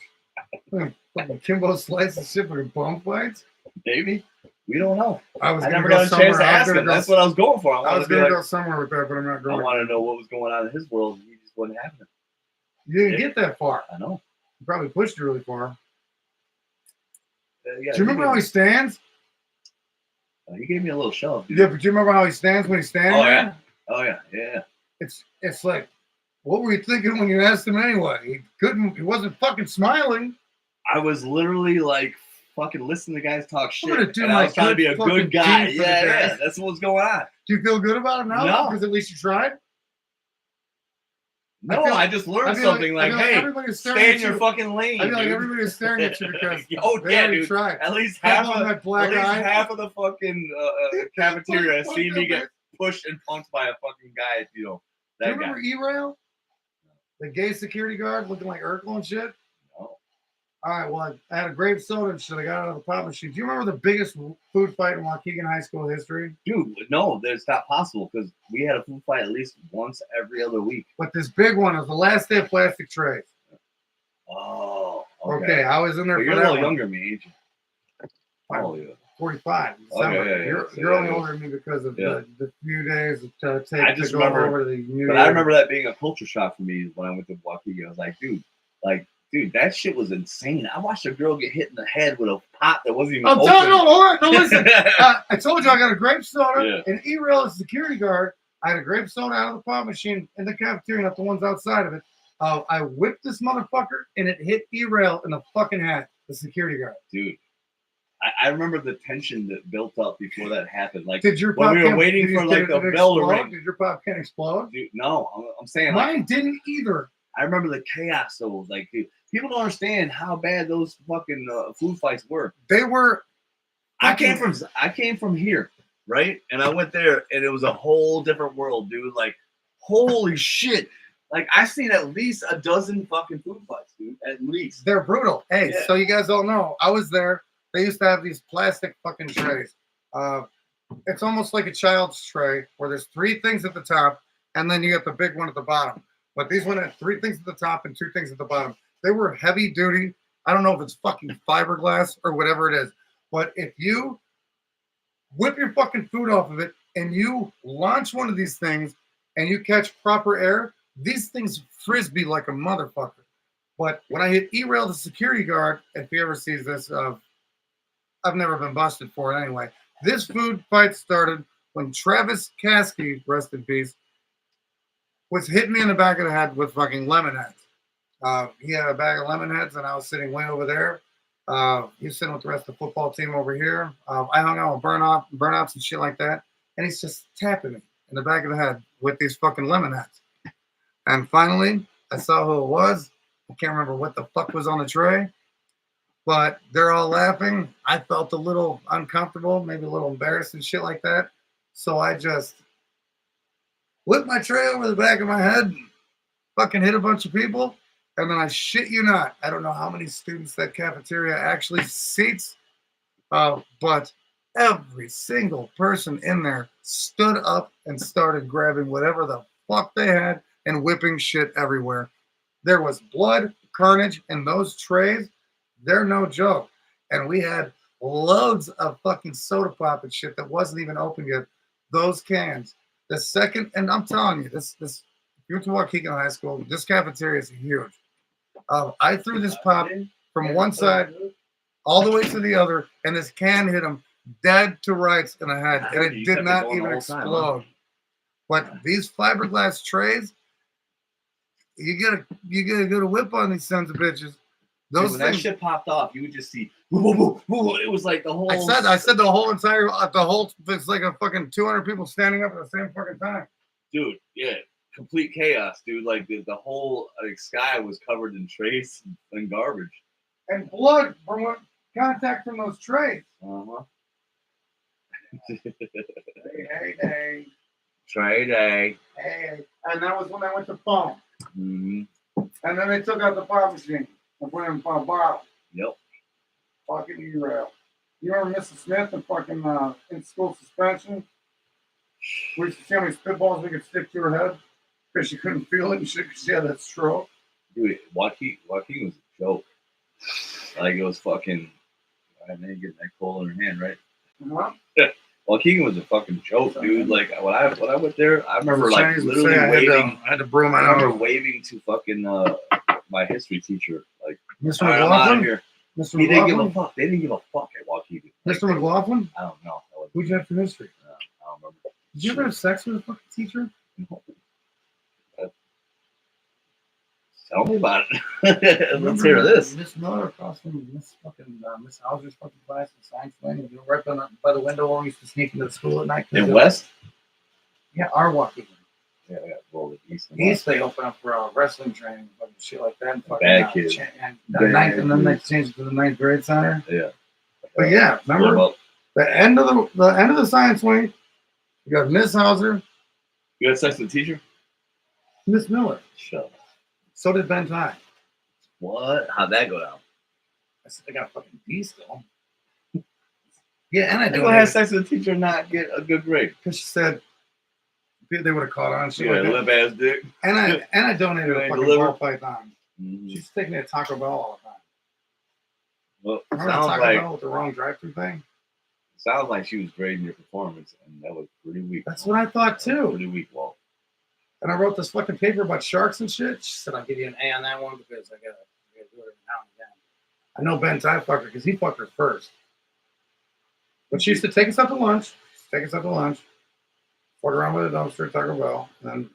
Fucking Kimbo slices shit for bum fights? Maybe. We don't know. I never got a chance to ask him. That's what I was going for. I was going to go somewhere with that, but I'm not going. I want to know what was going on in his world. He just wasn't happening. You didn't get that far. I know. You probably pushed it really far. Yeah, do you remember how he stands? He gave me a little shove. Yeah, but do you remember how he stands when he's standing? Oh yeah. It's like, what were you thinking when you asked him anyway? He wasn't fucking smiling. I was literally like fucking listening to guys talk shit. And I was trying to be a good guy. Yeah, that's what's going on. Do you feel good about it now? No. Because at least you tried? No, I just learned something like, hey, stay in your fucking lane. I feel like everybody's staring at you because dude. Tried. At least half of the fucking cafeteria see me get pushed and punked by a fucking guy, Do you remember E-Rail? The gay security guard looking like Urkel and shit? No. All right, well, I had a grape soda and shit. I got out of the pop machine. Do you remember the biggest food fight in Waukegan High School history? Dude, no, that's not possible because we had a food fight at least once every other week. But this big one was the last day of plastic trays. Oh, okay. I was in there. But you're a little younger than me, ain't you? How old are you? 45. Okay, you're only older than me because of the few days to take I just to remember, go over to the New But Year. I remember that being a culture shock for me when I went to Waukegan. I was like, dude, that shit was insane. I watched a girl get hit in the head with a pot that wasn't even open. No, listen. I told you I got a grape soda, and E-Rail is security guard. I had a grape soda out of the pop machine in the cafeteria, not the ones outside of it. I whipped this motherfucker, and it hit E-Rail in the fucking head, the security guard. Dude, I remember the tension that built up before that happened. Like, did your when we were waiting for like the bell to ring. Did your pop can explode? Dude, no, I'm saying mine didn't either. I remember the chaos though. Like, dude, people don't understand how bad those fucking food fights were. They were. I came from here, right? And I went there, and it was a whole different world, dude. Like, holy shit! Like I've seen at least a dozen fucking food fights, dude. At least. They're brutal. Hey, Yeah. so you guys all know, I was there. They used to have these plastic fucking trays. It's almost like a child's tray where there's 3 things at the top and then you got the big one at the bottom. But these one had 3 things at the top and 2 things at the bottom. They were heavy duty. I don't know if it's fucking fiberglass or whatever it is. But if you whip your fucking food off of it and you launch one of these things and you catch proper air, these things frisbee like a motherfucker. But when I hit E-Rail, the security guard, if he ever sees this, I've never been busted for it anyway. This food fight started when Travis Kasky, rest in peace, was hitting me in the back of the head with fucking lemon heads. He had a bag of lemon heads, and I was sitting way over there. He was sitting with the rest of the football team over here. I hung out with burnouts and shit like that. And he's just tapping me in the back of the head with these fucking lemon heads. And finally, I saw who it was. I can't remember what the fuck was on the tray. But they're all laughing. I felt a little uncomfortable, maybe a little embarrassed and shit like that. So I just whipped my tray over the back of my head and fucking hit a bunch of people. And then I shit you not, I don't know how many students that cafeteria actually seats, but every single person in there stood up and started grabbing whatever the fuck they had and whipping shit everywhere. There was blood, carnage in those trays. They're no joke. And we had loads of fucking soda pop and shit that wasn't even open yet. Those cans. The second, and I'm telling you, this if you went to Waukegan High School, this cafeteria is huge. I threw this pop from one side all the way to the other, and this can hit him dead to rights in the head, and it did not even explode. But these fiberglass trays, you get a good whip on these sons of bitches. Those when things, that shit popped off, you would just see. It was like the whole. I said the whole entire It's like a fucking 200 people standing up at the same fucking time. Dude, yeah, complete chaos, dude. Like the whole sky was covered in trays and garbage and blood from what contact from those trays. Hey. Tray day. Hey, and that was when I went to foam. Mm-hmm. And then they took out the pop machine and put it in a bottle. Yep. Fucking E-Rail. You remember Mrs. Smith and fucking in school suspension? We used to see how many spitballs we could stick to her head because she couldn't feel it and shit because she had that stroke. Dude, Waukegan was a joke. Like it was fucking. I didn't get that coal in her hand, right? Uh-huh. Waukegan was a fucking joke, dude. Like when I went there, I remember like literally waving. I had to broom I remember waving to fucking my history teacher, like Mr. "All right, I'm out of McLaughlin. here." Mr. He didn't give a McLaughlin. fuck. They didn't give a fuck at Waukegan. Mr. McLaughlin. I don't know. Who'd you have for history? I don't remember. Did you ever have sex with a fucking teacher? Tell me about it. Let's hear this. Miss Miller across from Miss Hauser's fucking class in science lane. You were right by the window where we used to sneak into the school at night. In West? Yeah, our Waukegan. Yeah, well, East. East, they open up for wrestling training, fucking shit like that. And fucking, Bad kids. And then they changed it to the 9th grade center. Yeah. But yeah, remember the end of the science wing. You got Miss Hauser. You had sex with a teacher? Miss Miller. Shut up. So did Ben Ty. What? How'd that go down? I said I got fucking D still. Yeah, and I don't have sex with a teacher and not get a good grade. Because she said they would have caught on. She had a lip ass dick. And I donated a fucking ball python. Mm-hmm. She's taking me to Taco Bell all the time. Well, remember Taco Bell with the wrong drive-through thing? Sounds like she was grading your performance, and that was pretty weak. That's what I thought too. Pretty weak, Walt. And I wrote this fucking paper about sharks and shit. She said I'll give you an A on that one because I gotta do it every now and again. I know Ben Ty fucked her because he fucked her first. But she used to take us out to lunch. Fuck around with a dumpster at Taco Bell, and then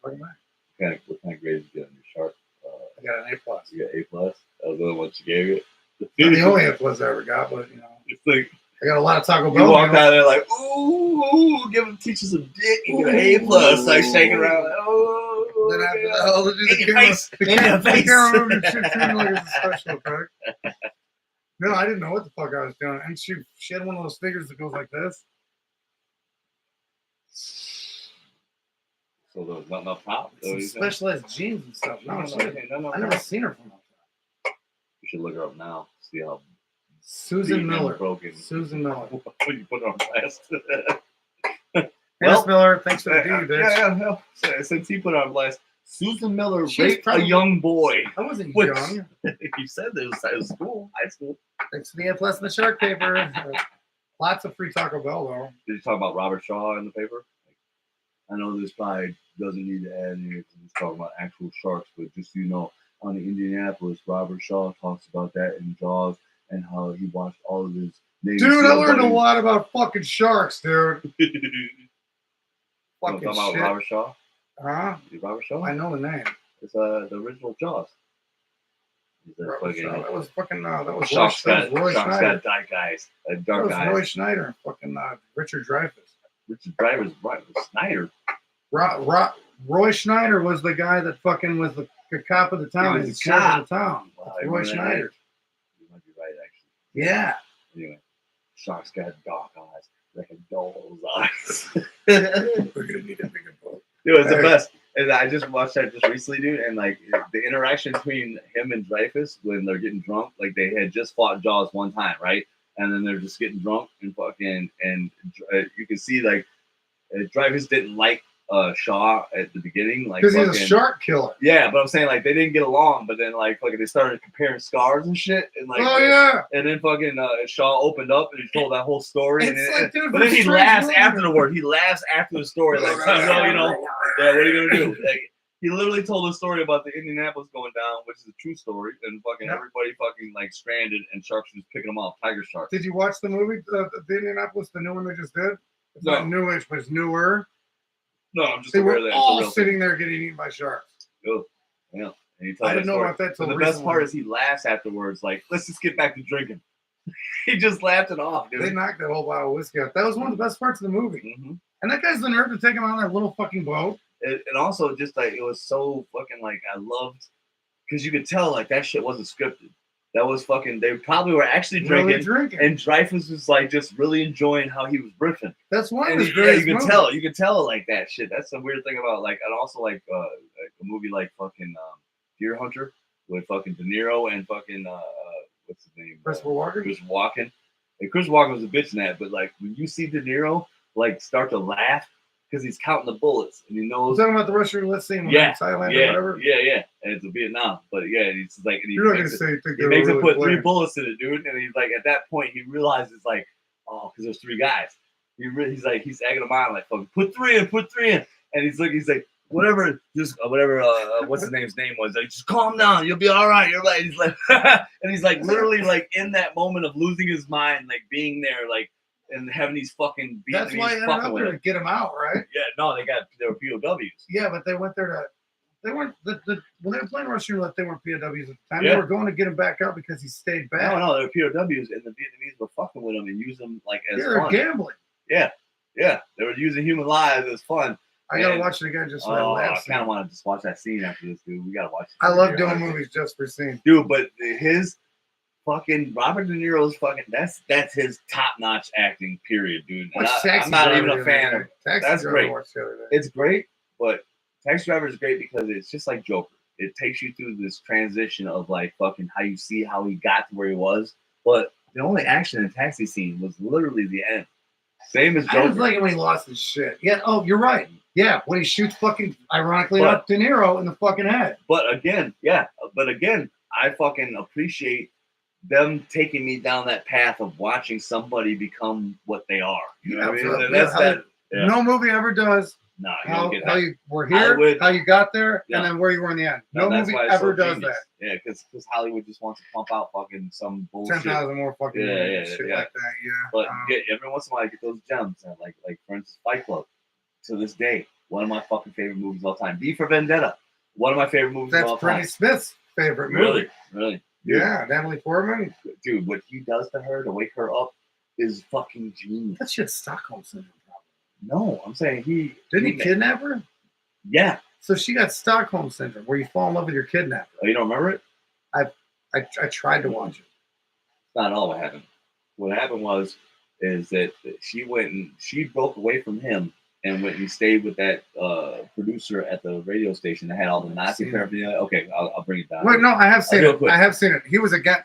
fucking back. What kind of grades did you get on your shark? I got an A+. You got A+? That was the only one she gave you? The only A+ I ever got, but it's like I got a lot of Taco Bell. You walked out there like, ooh, give the teacher some dick. You get an A+. Start shaking around. Like, oh, then after that, I'll do the camera movie shit too, like it's a special effect. No, I didn't know what the fuck I was doing. And she had one of those figures that goes like this. So there was nothing up top. Is that what Some you said? specialized jeans and stuff. No, shit. No, I never seen her from up top. You should look her up now. See how Susan beaten and Miller. broken. Susan Miller. When you put her on blast. Well, Miller, thanks for the D, bitch. Yeah. Since he put her on blast, Susan Miller She was raped probably- a young boy. I wasn't Which- young. You said it was school, high school. Thanks for the A plus and the shark paper. Lots of free Taco Bell though. Did you talk about Robert Shaw in the paper? I know this probably doesn't need to add here to just talk about actual sharks, but just so you know, on the Indianapolis, Robert Shaw talks about that in Jaws and how he watched all of his Navy Dude, I SEAL learned a buddies. lot about fucking sharks, dude. Talking Fucking about shit. Robert Shaw? Huh? Robert Shaw? I know the name. It's the original Jaws. He's a Robert fucking Shaw. That was fucking. That was Roy, Shark's that was Roy got Schneider. dark eyes, That dark was eyes. Roy Schneider and fucking Richard Dreyfuss. Richard Driver's right. Snyder. Roy Schneider was the guy that fucking was the cop of the town. was He's the sheriff cop. of the town. Wow, That's I Roy remember that Schneider. name. You might be right, actually. Yeah. Anyway, Shark's got dark eyes, like a doll's eyes. We're gonna need a bigger boat. Dude, it's the Hey. best. And I just watched that just recently, dude. And like the interaction between him and Dreyfus when they're getting drunk, like they had just fought Jaws one time, right? And then they're just getting drunk and fucking, and you can see like Dreyfus didn't like Shaw at the beginning, like Because he's a fucking- shark killer. Yeah, but I'm saying like they didn't get along, but then like fucking they started comparing scars and shit, and like Oh yeah. and then fucking Shaw opened up and he told that whole story, and It's then, like, dude, but then he Strange laughs Woman. afterward. He laughs after the story, like, well, you know, yeah, what are you gonna do? Like, he literally told a story about the Indianapolis going down, which is a true story, and fucking Yeah. everybody fucking like stranded, and sharks was picking them off, tiger sharks. Did you watch the movie, the Indianapolis, the new one they just did? It's No. not newish, but it's newer. No, I'm just They aware were that all it's a real sitting there getting eaten by sharks. thing. Yeah, and he told I that didn't know story. about that But till the recently. best part is he laughs afterwards, like, let's just get back to drinking. He just laughed it off, dude. They knocked that whole bottle of whiskey out. That was one of the best parts of the movie. Mm-hmm. And that guy's the nerve to take him on that little fucking boat. And also just like it was so fucking like I loved because you could tell like that shit wasn't scripted. That was fucking. They probably were actually Really drinking, drinking. and Dreyfus was like just really enjoying how he was riffing. That's one of And his yeah, greatest you can movies. tell. You can tell like that shit. That's the weird thing about like, and also like a movie like fucking Deer Hunter with fucking De Niro and fucking what's his name? Christopher Walken. Chris Walken. And Chris Walken was a bitch in that, but like when you see De Niro like start to laugh because he's counting the bullets and he I'm knows. talking about the Russian roulette scene when Yeah, they're in Thailand or Yeah, whatever. yeah, and it's a Vietnam, but yeah, it's like and he You're not gonna makes it, say you think he they're makes him really put three playing. bullets in it, dude, and he's like at that point he realizes like, oh, because there's three guys. He's like he's egging them on like, fucking put three in, and he's like whatever, just whatever. What's his name's name was like, just calm down, you'll be all right. You're right. He's like, and he's like literally like in that moment of losing his mind, like being there, like and having these fucking Vietnamese That's why he ended fucking up with there him. to get him out, right? Yeah, no, they were POWs. Yeah, but they went there to. They weren't when they were playing Russian roulette. They weren't POWs at the time. Yeah. They were going to get him back out because he stayed back. No, they were POWs, and the Vietnamese were fucking with them and using them like as They were fun. gambling. Yeah, they were using human lives as fun. I gotta And- watch it again just for that Oh, I laugh. kind of scene. want to just watch that scene after this, dude. We gotta watch it. I love Yeah. doing movies just for scenes. dude. But his fucking Robert De Niro's fucking that's his top notch acting. Period, dude. And Watched I'm Taxi not Driver even the a other fan day. of. Taxi that's Driver I great. watched the other day. It's great, but Taxi Driver is great because it's just like Joker. It takes you through this transition of like fucking how you see how he got to where he was. But the only action in Taxi scene was literally the end. Same as I was Joker. like when he lost his shit. Yeah. Oh, you're right. Yeah, when he shoots fucking ironically But- enough De Niro in the fucking head. But again, I fucking appreciate them taking me down that path of watching somebody become what they are. You know what I mean? Yeah, And that's how- that. Yeah. No movie ever does No, you how, don't get how that. you were here, Hollywood- how you got there, Yeah. and then where you were in the end. No, No that's movie why it's so ever does genius. that. Yeah, because Hollywood just wants to pump out fucking some bullshit. 10,000 more fucking Yeah, movies yeah, and shit yeah. like that. Yeah. But every once in a while, I get those gems, and like for instance, Fight Club. To this day, one of my fucking favorite movies of all time. V for Vendetta, one of my favorite movies of That's all Freddie time. Smith's favorite movie. Really, Yeah, Natalie Portman. dude. What he does to her to wake her up is fucking genius. That shit's Stockholm syndrome. No, I'm saying he Didn't he kidnap her? Yeah. So she got Stockholm syndrome, where you fall in love with your kidnapper. Oh, you don't remember it? I tried to watch it. It's not all what happened. What happened is that she went and she broke away from him and when he stayed with that producer at the radio station that had all the Nazi paraphernalia. Okay, I'll bring it down. Wait, no, I have seen it. Quick. I have seen it. He was a guy.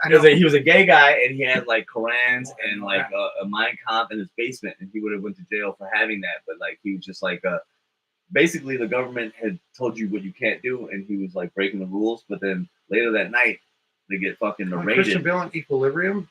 He was a gay guy, and he had like Korans and like a Mein Kampf in his basement, and he would have went to jail for having that. But like he was just like basically the government had told you what you can't do, and he was like breaking the rules. But then later that night, they get fucking raided. Christian Bale in Equilibrium.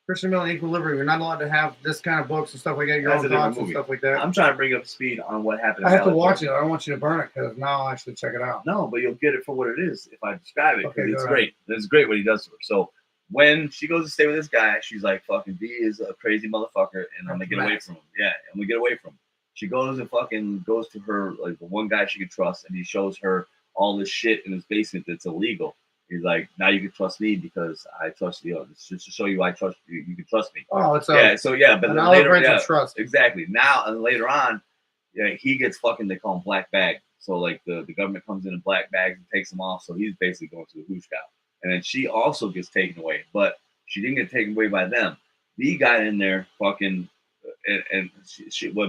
Christian Bale in Equilibrium. You're not allowed to have this kind of books and stuff like that. Your own thoughts and stuff like that. I'm trying to bring up speed on what happened. I have to watch it. I don't want you to burn it because now I should check it out. No, but you'll get it for what it is if I describe it. Okay, it's great. It's great what he does to her. So when she goes to stay with this guy, she's like, "Fucking B is a crazy motherfucker, and I'm gonna get away from him." Yeah, I'm gonna get away from him. She goes and fucking goes to her like the one guy she could trust, and he shows her all this shit in his basement that's illegal. He's like, now you can trust me because I trust you. Just to show you I trust you. You can trust me. Oh, it's but later, trust. Exactly. Now and later on, he gets fucking. They call him black bag. So like the government comes in black bags and takes him off. So he's basically going to the hoosh cow. And then she also gets taken away, but she didn't get taken away by them. B got in there fucking, and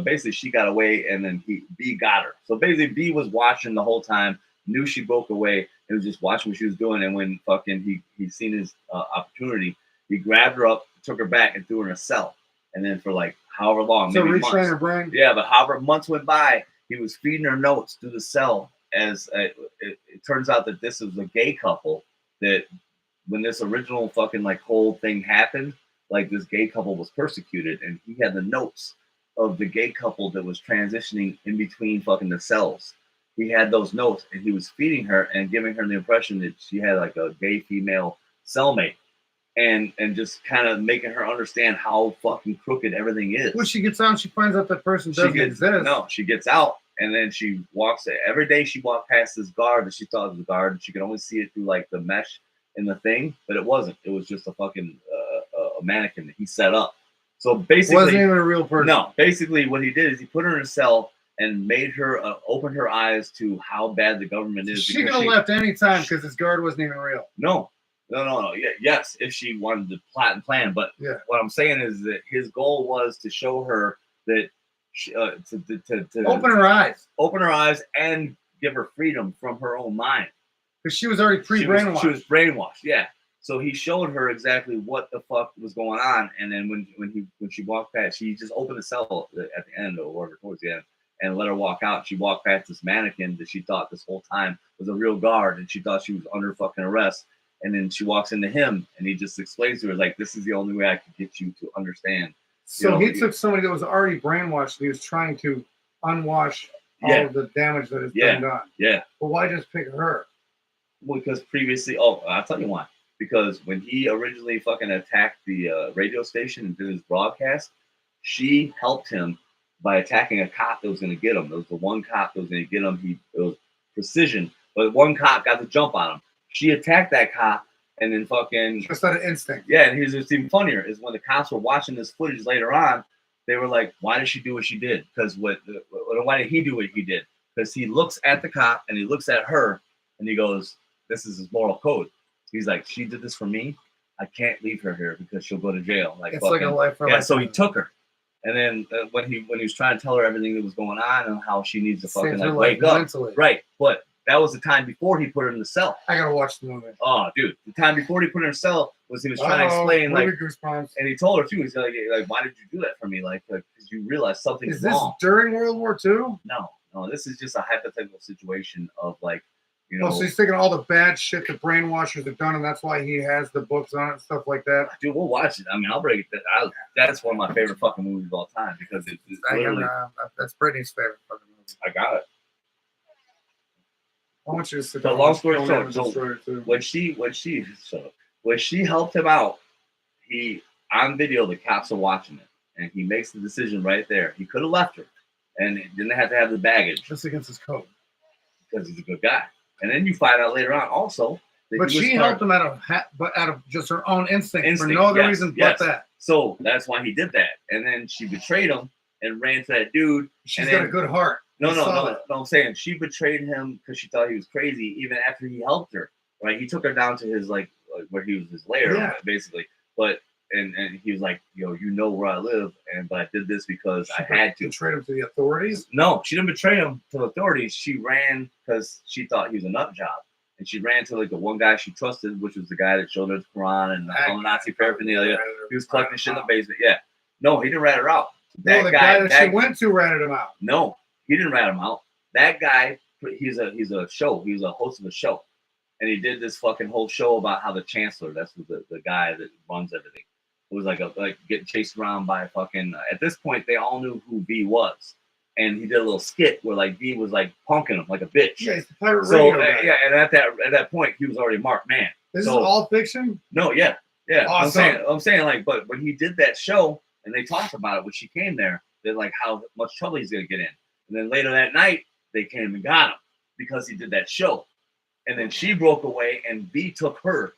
basically she got away, and then B got her. So basically B was watching the whole time, knew she broke away. He was just watching what she was doing, and when fucking he seen his opportunity, he grabbed her up, took her back, and threw her in a cell. And then for like however long, so retrain her brain. Yeah, but however months went by, he was feeding her notes through the cell. As it turns out that this was a gay couple. That when this original fucking like whole thing happened, like this gay couple was persecuted, and he had the notes of the gay couple that was transitioning in between fucking the cells. He had those notes, and he was feeding her and giving her the impression that she had like a gay female cellmate, and just kind of making her understand how fucking crooked everything is. When she gets out, she finds out that person doesn't exist. No, she gets out, and then she walks. Every day she walked past this guard that she thought was a guard, and she could only see it through like the mesh in the thing, but it wasn't. It was just a fucking a mannequin that he set up. So basically, wasn't even a real person. No, basically what he did is he put her in a cell and made her open her eyes to how bad the government is. She could have left any time because this guard wasn't even real. No. Yeah, yes, if she wanted to plot and plan, but what I'm saying is that his goal was to show her that to open her eyes and give her freedom from her own mind. Because she was already pre-brainwashed. She was brainwashed, yeah. So he showed her exactly what the fuck was going on, and then when she walked past, she just opened the cell at the end or whatever towards the end, and let her walk out. She walked past this mannequin that she thought this whole time was a real guard, and she thought she was under fucking arrest. And then she walks into him, and he just explains to her like, "This is the only way I can get you to understand." So he took somebody that was already brainwashed, and he was trying to unwash all of the damage that has been done. Yeah. But why just pick her? Well, because previously, I'll tell you why. Because when he originally fucking attacked the radio station and did his broadcast, she helped him by attacking a cop that was going to get him. There was the one cop that was going to get him. It was precision, but one cop got the jump on him. She attacked that cop, and then fucking just out of instinct. Yeah, and here's what's even funnier is when the cops were watching this footage later on, they were like, "Why did she do what she did? Because why did he do what he did? Because he looks at the cop and he looks at her, and he goes, 'This is his moral code.' He's like, 'She did this for me. I can't leave her here because she'll go to jail.' Like, it's fucking, like a life for life. So he took her, and then when he was trying to tell her everything that was going on and how she needs to fucking like wake up, right? But that was the time before he put her in the cell. I gotta watch the movie. Oh, dude, the time before he put her in the cell was he was trying to explain like goosebumps. And he told her too. He's like, why did you do that for me? Like, because you realize something's wrong. Is this during World War II? No, this is just a hypothetical situation of like. So he's thinking all the bad shit the brainwashers have done, and that's why he has the books on it and stuff like that. Dude, we'll watch it. I mean, I'll break it. That's one of my favorite fucking movies of all time because it's literally. That's Brittany's favorite fucking movie. I got it. I want you to sit down. The long story short, when she helped him out, he on video the cops are watching it, and he makes the decision right there. He could have left her, and didn't have to have the baggage. Just against his code, because he's a good guy. And then you find out later on also. But she helped him out of just her own instinct for no other reason but that. So that's why he did that. And then she betrayed him and ran to that dude. She's got a good heart. No. I'm saying she betrayed him because she thought he was crazy even after he helped her. Right? He took her down to his like where he was his lair, basically. But and he was like, you know where I live, but I did this because I had to. Trade him to the authorities? No, she didn't betray him to the authorities. She ran because she thought he was a nut job. And she ran to like the one guy she trusted, which was the guy that showed her the Quran and all the Nazi paraphernalia. He was collecting shit in the basement. Yeah. No, he didn't rat her out. The guy that she went to ratted him out. No, he didn't rat him out. That guy, he's a host of a show. And he did this fucking whole show about how the chancellor, that's the guy that runs everything, was like getting chased around by fucking. At this point, they all knew who V was, and he did a little skit where like V was like punking him like a bitch. Yeah, he's the pirate radio guy. Yeah, and at that point, he was already a marked man. This is all fiction. No, yeah. Awesome. I'm saying like, but when he did that show and they talked about it when she came there, they're like how much trouble he's gonna get in, and then later that night they came and got him because he did that show. And then she broke away, and V took her,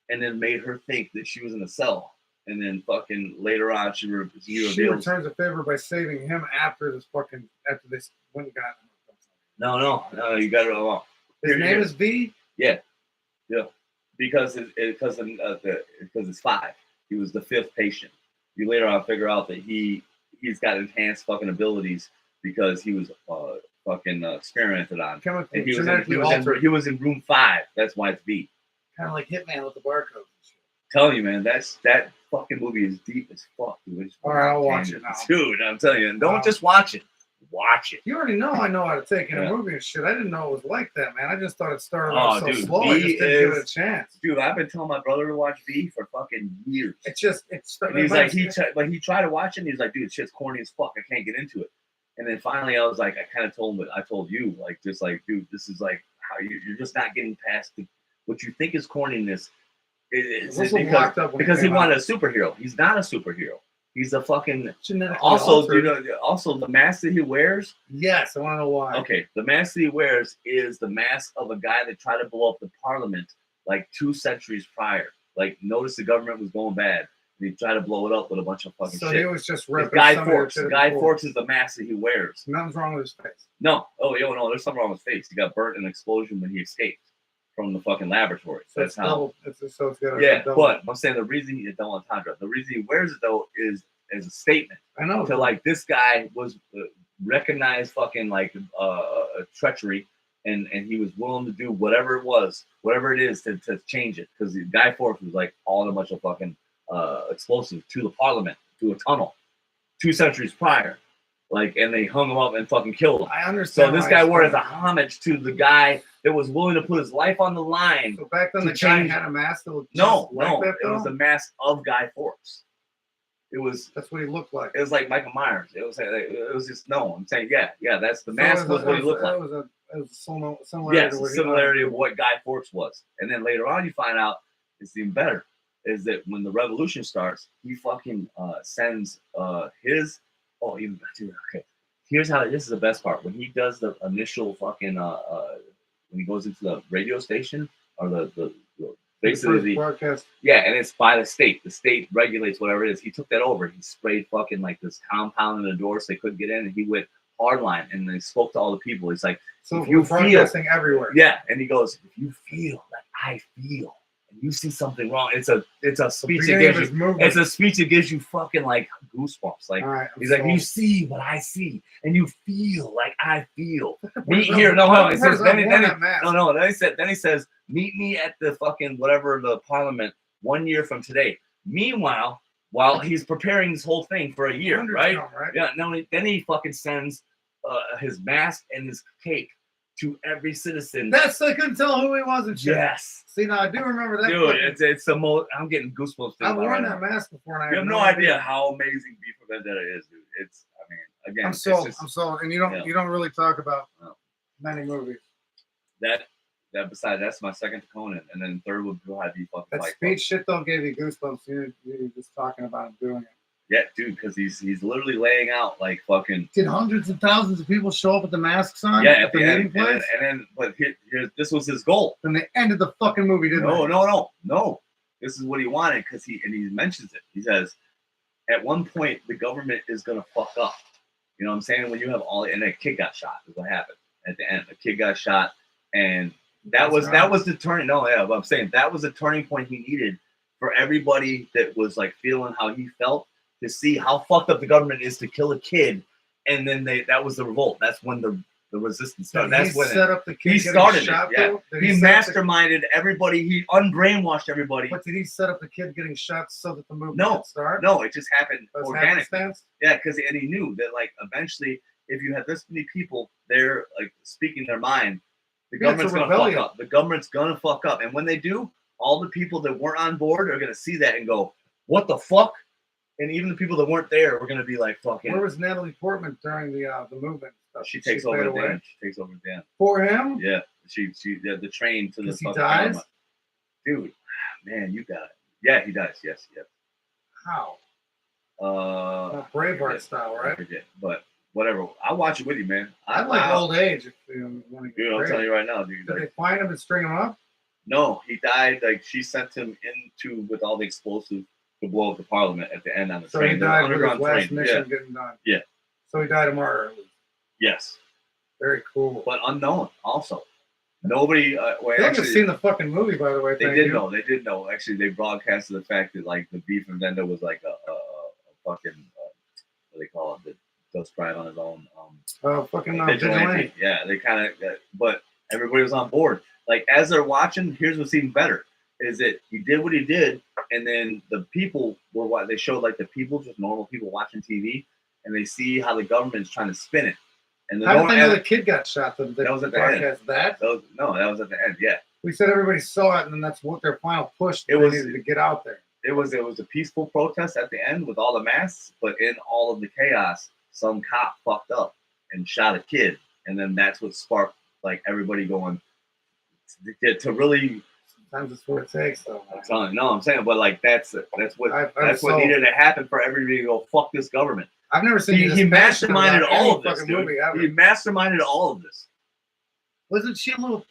and then made her think that she was in a cell. And then fucking later on, she returns a favor by saving him after this went and got him. No, you got it all wrong. His name is V. Yeah, because it's 5. He was the 5th patient. You later on figure out that he's got enhanced fucking abilities because he was fucking experimented on. And he was in room 5. That's why it's V. Kind of like Hitman with the barcodes and shit. Telling you, man, that fucking movie is deep as fuck, dude. All right, I'll watch it now. Dude, I'm telling you, and don't just watch it. Watch it. You already know I know how to take in a movie and shit. I didn't know it was like that, man. I just thought it started off so slow. I just didn't give it a chance. Dude, I've been telling my brother to watch V for fucking years. And he's like, he tried to watch it, and he's like, dude, shit's corny as fuck. I can't get into it. And then finally, I was like, I kind of told him what I told you, like, just like, dude, this is like how you're just not getting past what you think is corniness. Because he wanted a superhero. He's not a superhero. He's a fucking also the mask that he wears. Yes, I want to know why. Okay, the mask that he wears is the mask of a guy that tried to blow up the parliament like 2 centuries prior. Like, notice the government was going bad. And he tried to blow it up with a bunch of fucking shit. So he was just ripping Guy Fawkes. Guy Fawkes is the mask that he wears. Nothing's wrong with his face. No. Oh, no, there's something wrong with his face. He got burnt in an explosion when he escaped from the fucking laboratory. So that's how. But I'm saying the reason he double entendre. The reason he wears it though is as a statement. I know. To like this guy was recognized fucking like treachery, and he was willing to do whatever it is to change it, because Guy Fawkes was like all a bunch of fucking explosives to the parliament, to a tunnel 2 centuries prior. Like, and they hung him up and fucking killed him. I understand. So this guy wore it as a homage to the guy that was willing to put his life on the line. So back then, the guy had a mask that looked it was the mask of Guy Fawkes. That's what he looked like. It was like Michael Myers. It was just I'm saying that's the mask was what he looked like. It was a similarity. Yes, similarity of what Guy Fawkes was. And then later on, you find out it's even better. Is that when the revolution starts, he fucking sends his. Oh, even okay. Here's how. This is the best part. When he does the initial fucking when he goes into the radio station or the basically the broadcast. Yeah, and it's by the state. The state regulates whatever it is. He took that over. He sprayed fucking like this compound in the door so they couldn't get in, and he went hardline and they spoke to all the people. He's like, so if you broadcasting everywhere. Yeah, and he goes, if you feel like I feel. You see something wrong. It's a speech that gives you. It's a speech that gives you fucking like goosebumps. Like he's like, you see what I see, and you feel like I feel. Meet here. No. It says then he says, meet me at the fucking whatever the parliament 1 year from today. Meanwhile, while he's preparing this whole thing for a year, right? Yeah. Then he fucking sends his mask and his cake to every citizen. That's I couldn't tell who he was and shit. Yes. See, now I do remember that. Dude, it's the most. I'm getting goosebumps. I've worn that mask before, and you have no idea how amazing V for Vendetta is, dude. It's. I mean, again, I'm sold, and you don't really talk about many movies. Besides, that's my second to Conan, and then third would probably be fucking. That speech shit don't give you goosebumps. You're just talking about him doing it. Yeah, dude, because he's literally laying out like fucking. Did hundreds of thousands of people show up with the masks on? Yeah, at the meeting place. And then, but here, this was his goal. Then they ended the fucking movie, didn't they? No. This is what he wanted because he mentions it. He says, at one point the government is gonna fuck up. You know what I'm saying? When you have and a kid got shot is what happened at the end. A kid got shot, and that was the turning. No, yeah, but I'm saying that was the turning point he needed for everybody that was like feeling how he felt. to see how fucked up the government is to kill a kid, and then that was the revolt. That's when the resistance started. Did That's he when set up the kid he getting started shot, it. Yeah, though? Did he set up masterminded everybody. He unbrainwashed everybody. But did he set up the kid getting shot so that the movie No, could start? no, it just happened That was organically. happenstance? Yeah, because and he knew that like eventually, if you have this many people there like speaking their mind, the Yeah, it's a government's gonna rebellion. fuck up. The government's gonna fuck up, and when they do, all the people that weren't on board are gonna see that and go, "What the fuck?" And even the people that weren't there were gonna be like, "Fucking." Where was Natalie Portman during the movement? She takes over at the end. She takes over at the end. For him? Yeah, the train to the Because he fucking dies? Alamo. Dude, man, you got it. Yeah, he dies. Yes, yes. How? Not Braveheart style, right? I forget, but whatever. I'll watch it with you, man. I like old age. If you want to get Dude, I'm telling you right now, dude. Did they find him and string him up? No, he died. Like she sent him into with all the explosives to blow up the parliament at the end on the So train. he died with his underground last train. mission getting done. Yeah. So he died a martyr. Yes. Very cool. But unknown also. Nobody. Well, They haven't actually, seen the fucking movie, by the way. they did know. They did know. Actually, they broadcasted the fact that like the V from Vendetta was like a fucking what do they call it? That does crime on his own. Fucking Vigilante. Yeah, they kind of. But everybody was on board. Like as they're watching, here's what's even better: is that he did what he did, and then the people were what they showed like the people, just normal people watching TV, and they see how the government's trying to spin it. And how did they know the kid got shot? That was at the end. That was at the end. Yeah. We said everybody saw it, and then that's what their final push. It was needed to get out there. It was a peaceful protest at the end with all the masks, but in all of the chaos, some cop fucked up and shot a kid, and then that's what sparked like everybody going to really. Sometimes it's what it takes, though. I'm telling you, no, I'm saying, but like that's what needed to happen for everybody to go fuck this government. I've never seen he masterminded all of this. He masterminded all of this. Wasn't she a little?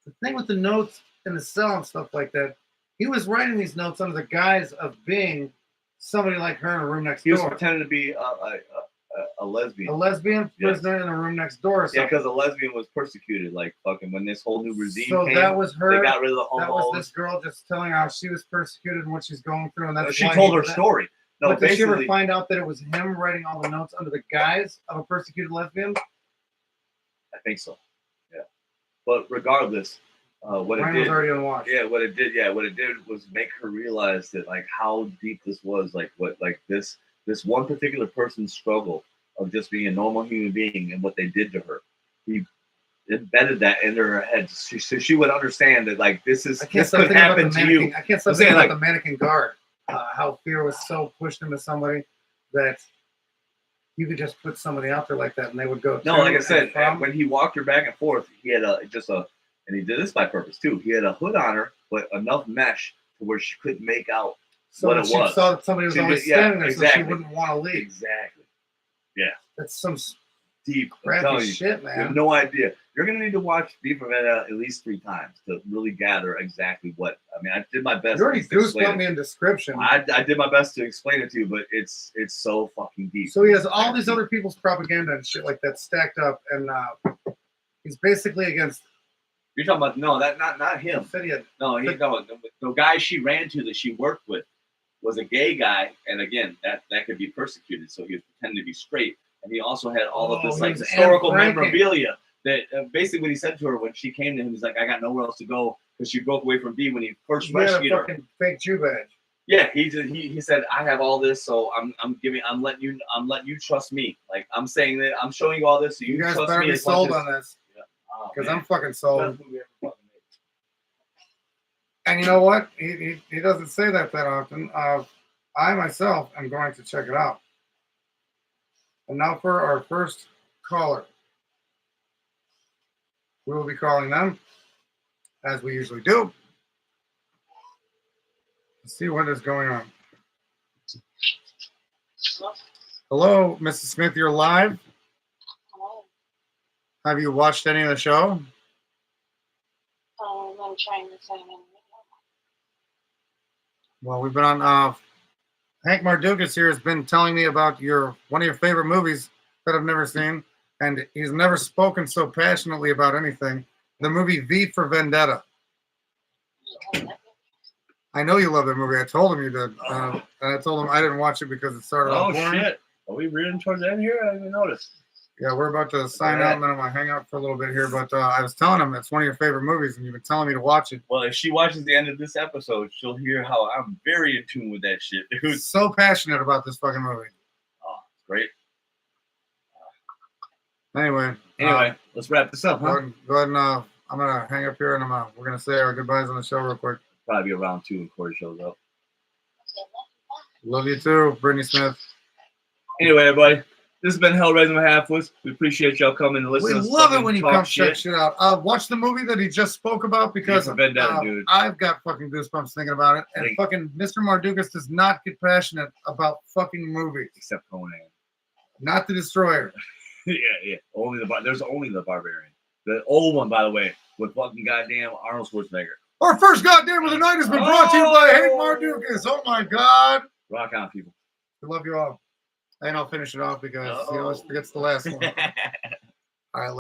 The thing with the notes in the cell and stuff like that, he was writing these notes under the guise of being somebody like her in a room next door. He was pretending to be a lesbian. A lesbian prisoner in a room next door. Yeah, because a lesbian was persecuted, like fucking when this whole new regime came. So that was her. They got rid of the homos. That was this girl just telling her how she was persecuted and what she's going through, and that's she told her story. No, but did she ever find out that it was him writing all the notes under the guise of a persecuted lesbian? I think so. Yeah, but regardless, what Ryan it did was already unwashed. Yeah, what it did was make her realize that like how deep this was, like what like this one particular person's struggle of just being a normal human being and what they did to her. He embedded that into her head, so she would understand that like this could happen to you. I can't stop thinking about the mannequin guard. How fear was so pushed into somebody that you could just put somebody out there like that and they would go. No, like I said, when he walked her back and forth, he had and he did this by purpose too. He had a hood on her, but enough mesh to where she couldn't make out what it was. She saw that somebody was always standing there, so she wouldn't want to leave. Exactly. Yeah. That's some deep crappy shit, man. You have no idea. You're gonna need to watch V for Vendetta at least 3 times to really gather exactly what. I mean, I did my best. You already goosebumped me in description. I did my best to explain it to you, but it's so fucking deep. So he has all these other people's propaganda and shit like that stacked up, and he's basically against. You're talking about not him. No, he's talking about the guy she ran to that she worked with was a gay guy, and again that could be persecuted. So he was pretending to be straight, and he also had all of this like historical memorabilia. That basically what he said to her when she came to him, he's like, I got nowhere else to go because she broke away from V when he first rescued her. Fucking fake Jew badge. Yeah, he said, I have all this, so I'm letting you trust me. Like I'm saying that I'm showing you all this, so you guys trust better me. Be sold on this, because I'm fucking sold. And you know what? He doesn't say that often. I myself am going to check it out. And now for our first caller. We will be calling them, as we usually do. Let's see what is going on. Hello, Mrs. Smith, you're live. Hello. Have you watched any of the show? I'm trying to sign in. Well, we've been on. Hank Mardukas here has been telling me about one of your favorite movies that I've never seen. And he's never spoken so passionately about anything. The movie V for Vendetta. I know you love that movie. I told him you did. And I told him I didn't watch it because it started Oh off boring. shit! Are we reading towards the end here? I didn't even notice. Yeah, we're about to sign out, and then I'm gonna hang out for a little bit here. But I was telling him it's one of your favorite movies, and you've been telling me to watch it. Well, if she watches the end of this episode, she'll hear how I'm very in tune with that shit, dude. So passionate about this fucking movie. Oh, it's great. Anyway, Let's wrap this up, huh? go ahead and I'm gonna hang up here, and we're gonna say our goodbyes on the show real quick. Probably be around 2 when Corey shows up. Love you too, Brittany Smith. Anyway, everybody, this has been Hellraiser My Half-Wits. We appreciate y'all coming and We listening. love it when you talk come check shit out. Watch the movie that he just spoke about because V for Vendetta, dude. I've got fucking goosebumps thinking about it. And fucking Mr. Mardukas does not get passionate about fucking movies. Except Conan. Not the Destroyer. yeah. There's only the Barbarian. The old one, by the way, with fucking goddamn Arnold Schwarzenegger. Our first goddamn of the night has been brought to you by Hank Mardukas. Oh my god. Rock on, people. We love you all. And I'll finish it off because he always forgets the last one. All right.